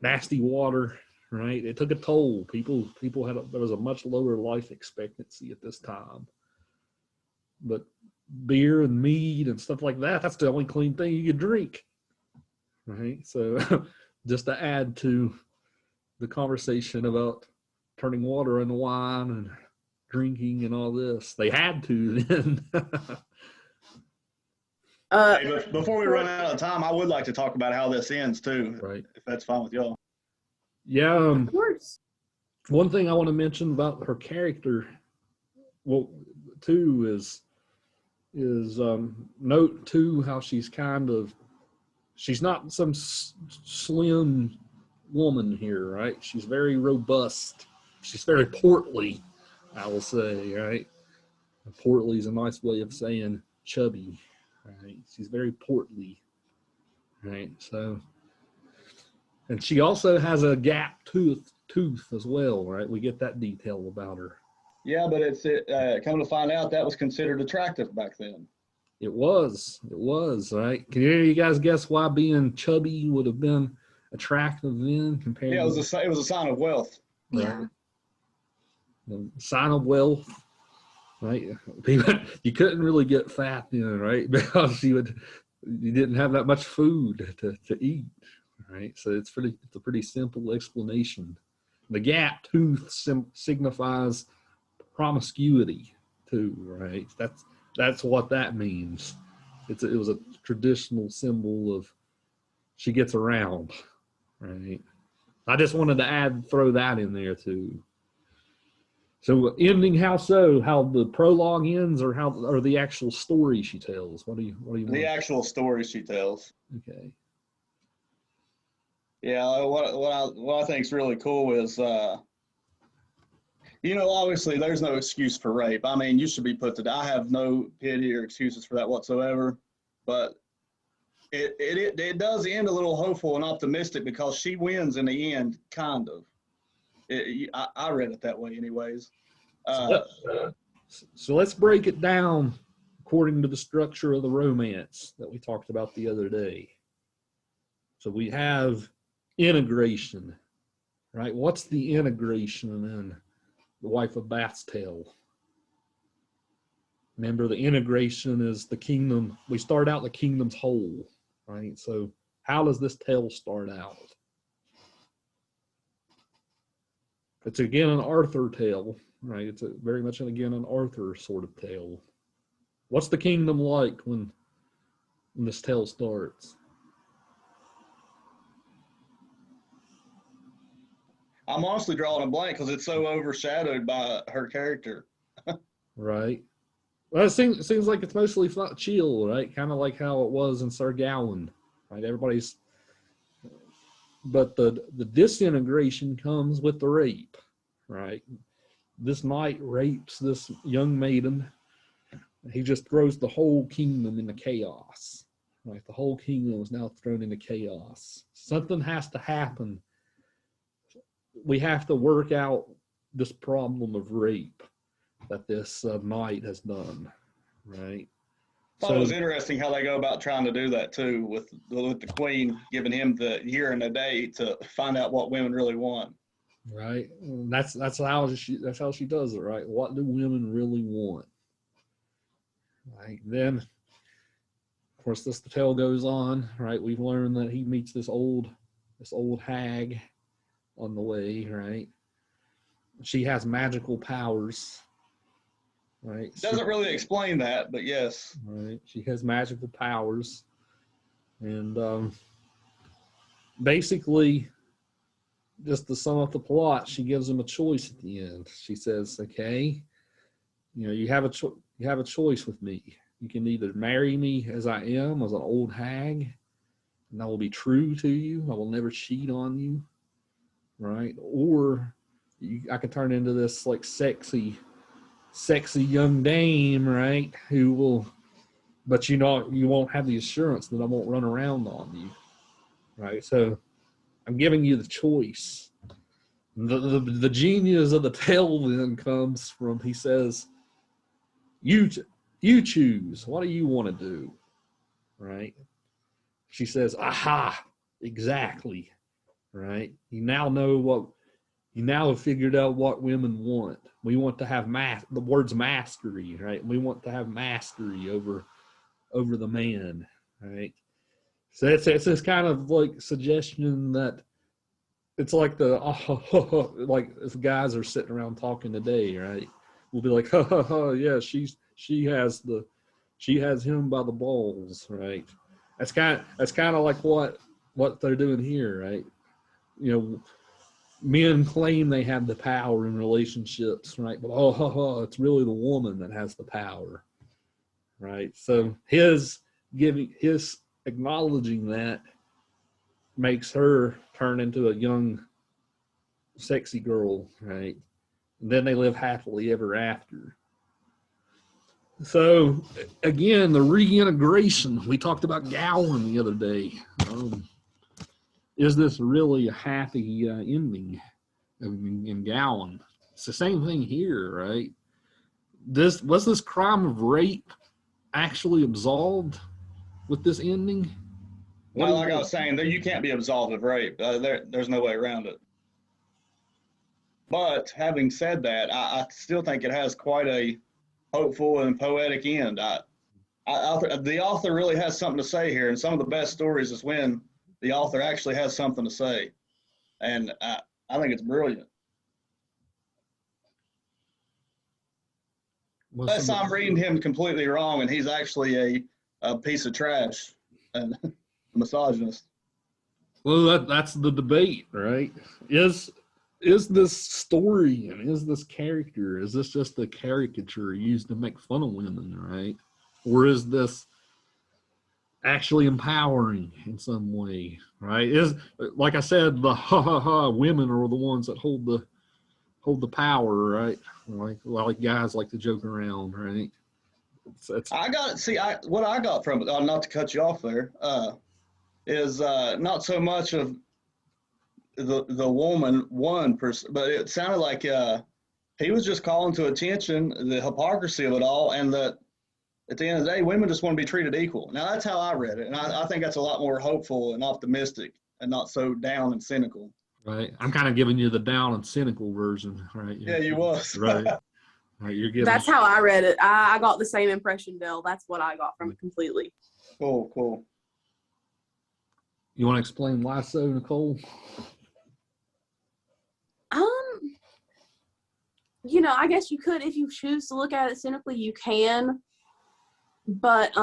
nasty water, right? It took a toll. People there was a much lower life expectancy at this time. But beer and mead and stuff like that, that's the only clean thing you could drink, right? So just to add to the conversation about turning water into wine and drinking and all this, they had to then. Hey, but before we run out of time, I would like to talk about how this ends too, right? If that's fine with y'all. Yeah. Of course. One thing I want to mention about her character, well, too, is note too how she's not some slim woman here, right? She's very robust. She's very portly, I will say, right? Portly is a nice way of saying chubby, right? She's very portly, right? So, and she also has a gap tooth as well, right? We get that detail about her. Yeah, but come to find out that was considered attractive back then. It was, right? Can you guys guess why being chubby would have been attractive then compared? Yeah, it was a sign of wealth. Right? Yeah. The sign of wealth, right? People, you couldn't really get fat then, right? Because you didn't have that much food to eat, right? So it's a pretty simple explanation. The gap tooth signifies promiscuity too, right? That's what that means. It was a traditional symbol of she gets around, right? I just wanted to throw that in there too. So ending how the prologue ends, or the actual story she tells? What do you want? The actual story she tells. Okay. Yeah, what I think is really cool is obviously there's no excuse for rape. I mean, you should be put to death. I have no pity or excuses for that whatsoever. But it does end a little hopeful and optimistic because she wins in the end, kind of. I read it that way, anyways. So let's break it down according to the structure of the romance that we talked about the other day. So we have integration, right? What's the integration in The Wife of Bath's Tale? Remember, the integration is the kingdom. We start out the kingdom's whole, right? So how does this tale start out? It's again an Arthur tale, right? It's very much again an Arthur sort of tale. What's the kingdom like when this tale starts? I'm honestly drawing a blank because it's so overshadowed by her character. Right. Well, it seems like it's mostly chill, right? Kind of like how it was in Sir Gawain, right? Everybody's, but the disintegration comes with the rape, right? This knight rapes this young maiden. He just throws the whole kingdom into chaos, right? The whole kingdom is now thrown into chaos. Something has to happen. We have to work out this problem of rape that this knight has done, right? I thought it was interesting how they go about trying to do that too, with the queen giving him the year and a day to find out what women really want. Right. And that's how she does it, right? What do women really want? Right. Then, of course, the tale goes on, right? We've learned that he meets this old hag on the way, right? She has magical powers, right? Doesn't really explain that, but yes. Right. She has magical powers. And basically, just to sum up the plot, she gives him a choice at the end. She says, okay, you have a choice with me. You can either marry me as I am, as an old hag, and I will be true to you. I will never cheat on you, right? Or I can turn into this like sexy young dame, right? Who will, but you won't have the assurance that I won't run around on you, right? So I'm giving you the choice. The genius of the tale then comes from, he says, you choose. What do you want to do? Right? She says, aha, exactly. Right? You now have figured out what women want. We want to have the word's mastery, right? We want to have mastery over the man, right? So it's this kind of like suggestion that it's like like if guys are sitting around talking today, right? We'll be like, yeah, she has him by the balls, right? That's kind of like what they're doing here, right? Men claim they have the power in relationships, right? But it's really the woman that has the power, right? So his acknowledging that makes her turn into a young, sexy girl, right? And then they live happily ever after. So, again, the reintegration. We talked about Gawain the other day. Is this really a happy ending in Gawain? It's the same thing here, right? Was this crime of rape actually absolved with this ending? Well, like I was saying, you can't be absolved of rape. There's no way around it. But having said that, I still think it has quite a hopeful and poetic end. The author really has something to say here, and some of the best stories is when the author actually has something to say, and I think it's brilliant. Unless I'm reading him completely wrong, and he's actually a piece of trash and a misogynist. Well, that's the debate, right? Is this story and is this character, is this just a caricature used to make fun of women, right? Or is this actually empowering in some way, right? Is, like I said, the women are the ones that hold the power, right? Like guys like to joke around, right? It's I got see. What I got from it, not to cut you off there, is not so much of the woman but it sounded like he was just calling to attention the hypocrisy of it all, and that at the end of the day, women just want to be treated equal. Now that's how I read it, and I think that's a lot more hopeful and optimistic, and not so down and cynical. right. I'm kind of giving you the down and cynical version, right? Yeah, you was. Right. Right. You're giving. That's how I read it. I got the same impression, Bill. That's what I got from it completely. Cool. You want to explain why so, Nicole? I guess you could, if you choose to look at it cynically, you can. But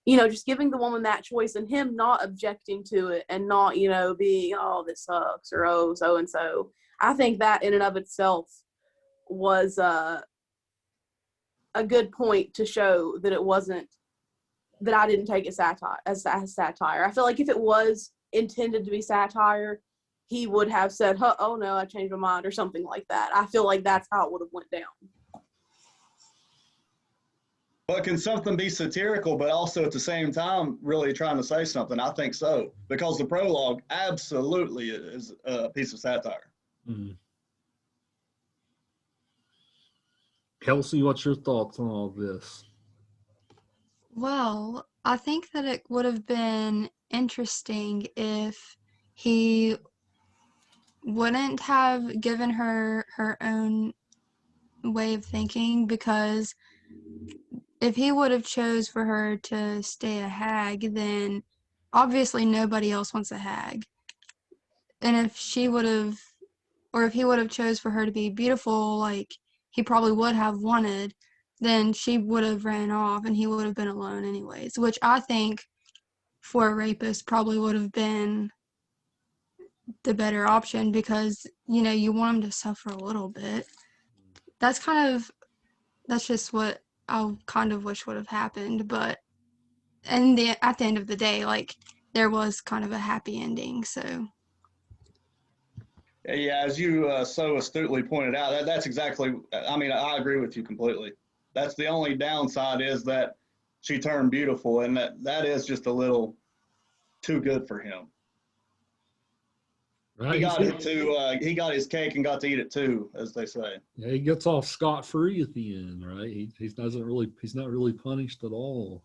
just giving the woman that choice and him not objecting to it and not, being, oh, this sucks, or oh, so and so. I think that in and of itself was a good point to show that it wasn't, that I didn't take it as satire. I feel like if it was intended to be satire, he would have said, oh no, I changed my mind, or something like that. I feel like that's how it would have went down. But can something be satirical, but also at the same time really trying to say something? I think so, because the prologue absolutely is a piece of satire. Mm-hmm. Kelsey, what's your thoughts on all this? Well, I think that it would have been interesting if he wouldn't have given her her own way of thinking, because if he would have chose for her to stay a hag, then obviously nobody else wants a hag. And if she would have, or if he would have chose for her to be beautiful, like he probably would have wanted, then she would have ran off and he would have been alone anyways, which I think for a rapist probably would have been the better option, because, you want him to suffer a little bit. That's just what I kind of wish would have happened, but at the end of the day, like, there was kind of a happy ending, so. Yeah, as you so astutely pointed out, that's exactly, I agree with you completely. That's the only downside, is that she turned beautiful, and that is just a little too good for him. Right. He got his cake and got to eat it too, as they say. Yeah, he gets off scot-free at the end, right? He's not really punished at all.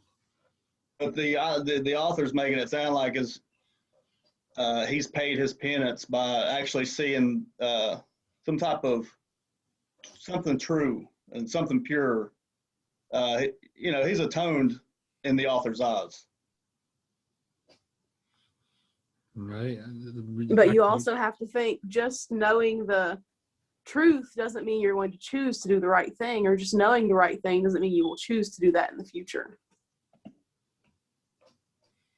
But the author's making it sound like he's paid his penance by actually seeing some type of something true and something pure. He's atoned in the author's eyes. Right. But you also have to think, just knowing the truth doesn't mean you're going to choose to do the right thing, or just knowing the right thing doesn't mean you will choose to do that in the future.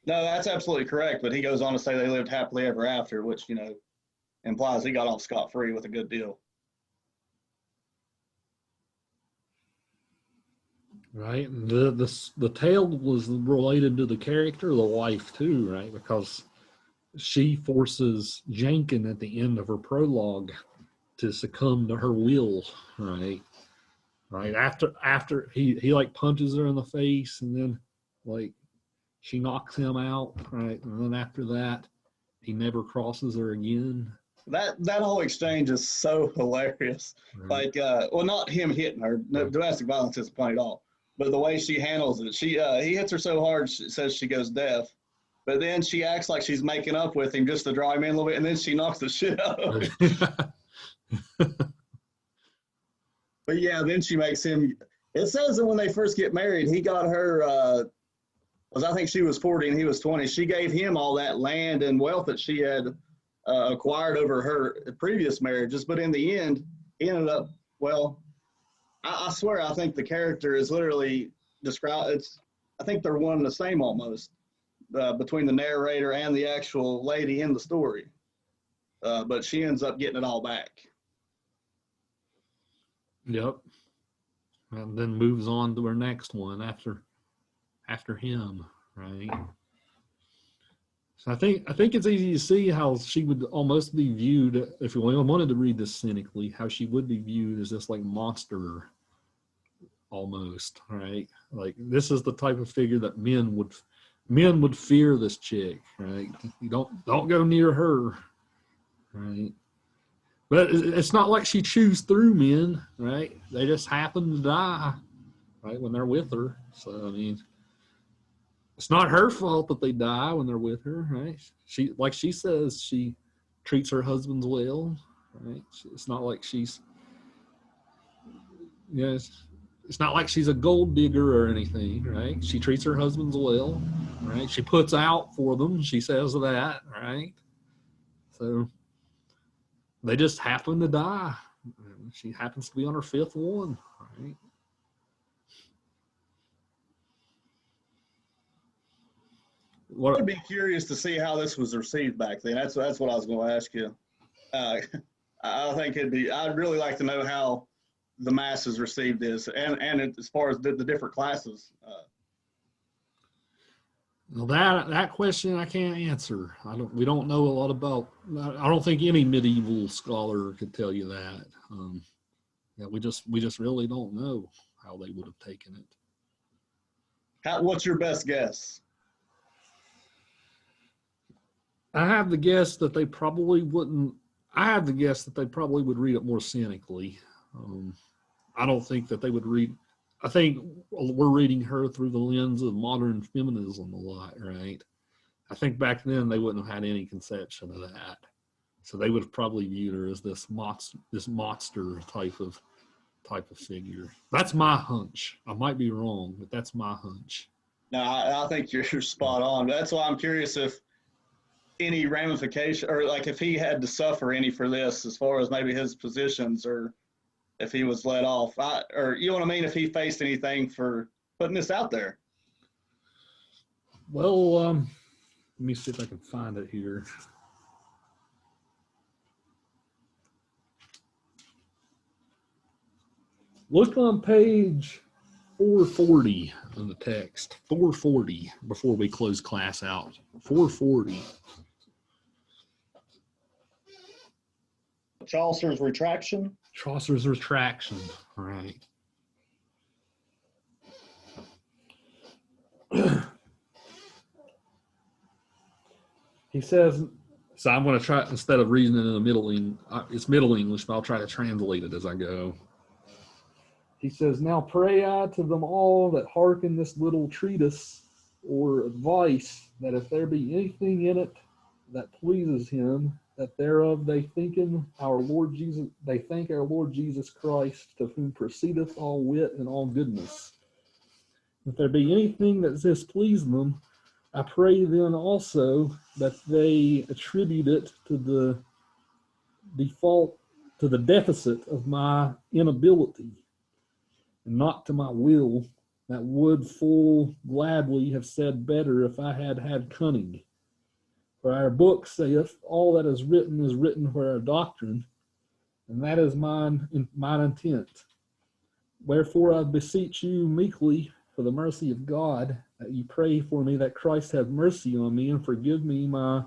No, that's absolutely correct. But he goes on to say they lived happily ever after, which, implies he got off scot-free with a good deal. Right. The tale was related to the character of the wife too, right? Because she forces Jenkin at the end of her prologue to succumb to her will, right? Right. After he like punches her in the face, and then like she knocks him out, right? And then after that, he never crosses her again. That whole exchange is so hilarious. Right. Like, not him hitting her. No, domestic violence isn't funny at all. But the way she handles it, he hits her so hard, she says she goes deaf. But then she acts like she's making up with him just to draw him in a little bit, and then she knocks the shit out of him. But yeah, then she makes him. It says that when they first get married, he got her. Because I think she was 40 and he was 20. She gave him all that land and wealth that she had acquired over her previous marriages. But in the end, he ended up. Well, I swear, I think the character is literally described. I think they're one and the same almost. Between the narrator and the actual lady in the story. But she ends up getting it all back. Yep. And then moves on to her next one after him, right? So I think it's easy to see how she would almost be viewed, if you wanted to read this cynically, how she would be viewed as this like monster almost, right? Like this is the type of figure that men would fear this chick, right? You don't go near her, right? But it's not like she chews through men, right? They just happen to die, right, when they're with her. So I mean, it's not her fault that they die when they're with her, right? She says, she treats her husbands well, right? It's not like she's, it's not like she's a gold digger or anything, right? She treats her husbands well, right? She puts out for them. She says that, right? So they just happen to die. She happens to be on her fifth one, right? I'd be curious to see how this was received back then. That's what I was going to ask you. I think I'd really like to know how the masses received this, and as far as the different classes. Well, that question I can't answer. We don't know a lot about. I don't think any medieval scholar could tell you that. We just really don't know how they would have taken it. What's your best guess? I have the guess that they probably wouldn't. I have the guess that they probably would read it more cynically. I don't think that they would read. I think we're reading her through the lens of modern feminism a lot, right? I think back then they wouldn't have had any conception of that, so they would have probably viewed her as this monster type of figure. That's my hunch. I might be wrong, but that's my hunch. No, I think you're spot on. That's why I'm curious if any ramification, or like if he had to suffer any for this, as far as maybe his positions, or if he was let off, or you know what I mean, if he faced anything for putting this out there. Well, let me see if I can find it here. Look on page 440 of the text. 440 before we close class out. 440. Chaucer's retraction. Chaucer's retraction, right. He says, so I'm going to try, instead of reading it in the it's Middle English, but I'll try to translate it as I go. He says, now pray I to them all that hearken this little treatise or advice, that if there be anything in it that pleases him, that thereof they thank our Lord Jesus Christ, of whom proceedeth all wit and all goodness. If there be anything that displease them, I pray then also that they attribute it to the deficit of my inability, and not to my will, that would full gladly have said better if I had had cunning. For our book saith, all that is written for our doctrine, and that is mine intent. Wherefore I beseech you meekly, for the mercy of God, that you pray for me, that Christ have mercy on me and forgive me my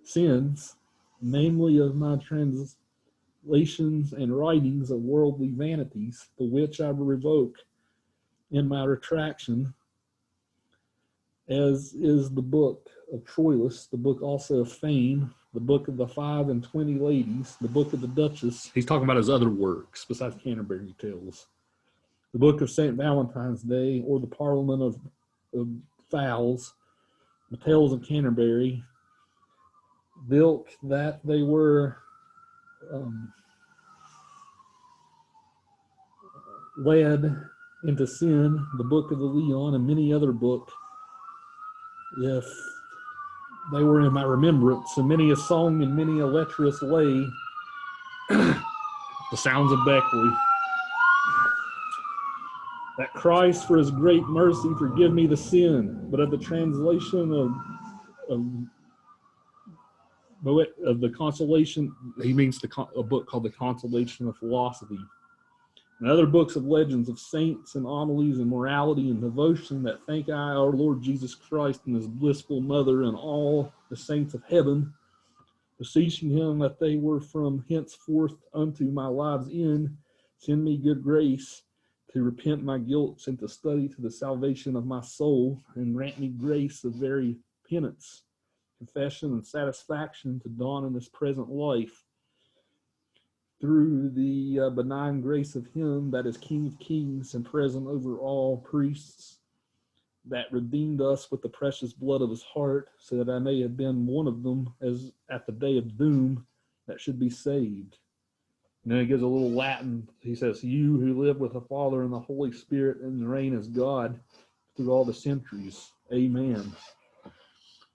sins, namely of my translations and writings of worldly vanities, the which I revoke in my retraction, as is the book of Troilus, the book also of Fame, the book of the 25 Ladies, the book of the Duchess. He's talking about his other works besides Canterbury Tales. The book of St. Valentine's Day, or the Parliament of Fowls, the Tales of Canterbury, Vilk, that they were led into sin, the book of the Leon, and many other books, if they were in my remembrance, and many a song and many a lecherous lay, the sounds of Beckley. That Christ for his great mercy forgive me the sin, but of the translation of the consolation, he means a book called The Consolation of Philosophy, and other books of legends of saints and homilies and morality and devotion, that thank I our Lord Jesus Christ and his blissful mother and all the saints of heaven, beseeching him that they were from henceforth unto my life's end, send me good grace to repent my guilt and to study to the salvation of my soul, and grant me grace of very penance, confession, and satisfaction to dawn in this present life, through the benign grace of him that is King of kings and present over all priests, that redeemed us with the precious blood of his heart, so that I may have been one of them as at the day of doom that should be saved. And then he gives a little Latin. He says, you who live with the Father and the Holy Spirit and reign as God through all the centuries. Amen.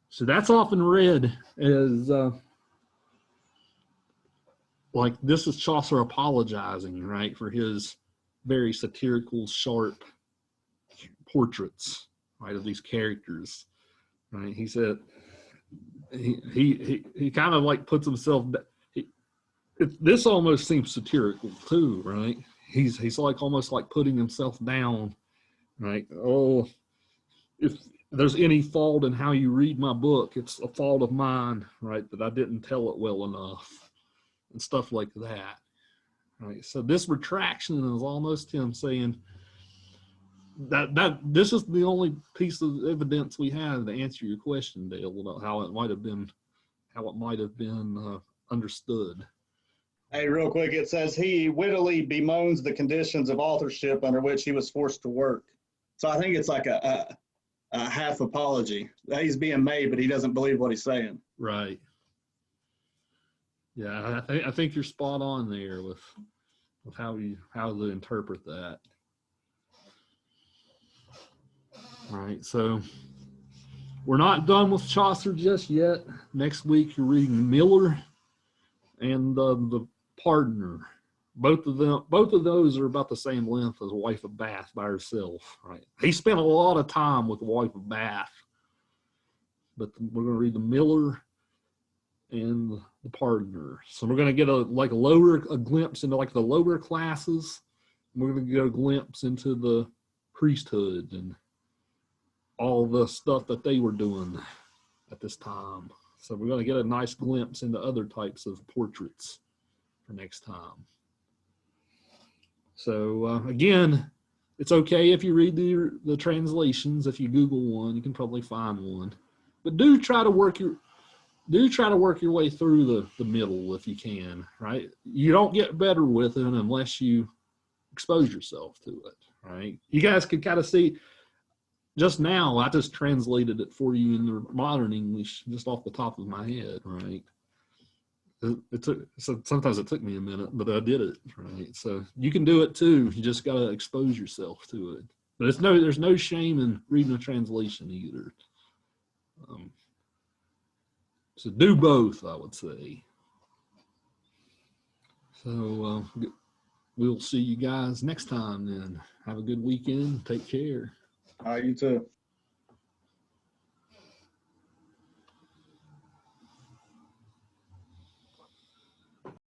So that's often read as like this is Chaucer apologizing, right, for his very satirical, sharp portraits, right, of these characters, right? He said he kind of like puts himself. This almost seems satirical too, right? He's like almost like putting himself down, right? Oh, if there's any fault in how you read my book, it's a fault of mine, right? That I didn't tell it well enough, and stuff like that, right? So this retraction is almost him saying that this is the only piece of evidence we have to answer your question, Dale, about how it might have been understood. Hey, real quick, it says he wittily bemoans the conditions of authorship under which he was forced to work. So I think it's like a half apology that he's being made, but he doesn't believe what he's saying. Right. Yeah, I think you're spot on there with how to interpret that. All right, so we're not done with Chaucer just yet. Next week you're reading Miller and the Pardoner. Both of those are about the same length as Wife of Bath by herself. Right? He spent a lot of time with the Wife of Bath, but we're going to read the Miller and the Pardoner. So we're going to get a glimpse into like the lower classes. We're going to get a glimpse into the priesthood and all the stuff that they were doing at this time. So we're going to get a nice glimpse into other types of portraits for next time. So again, it's okay if you read the translations. If you Google one, you can probably find one. But do try to work your way through the middle if you can. Right? You don't get better with it unless you expose yourself to it. Right? You guys can kind of see. Just now, I just translated it for you in the modern English, just off the top of my head, right? Sometimes it took me a minute, but I did it, right? So you can do it too. You just got to expose yourself to it. But there's no shame in reading a translation either. So do both, I would say. So we'll see you guys next time then. Have a good weekend. Take care. All right, you too.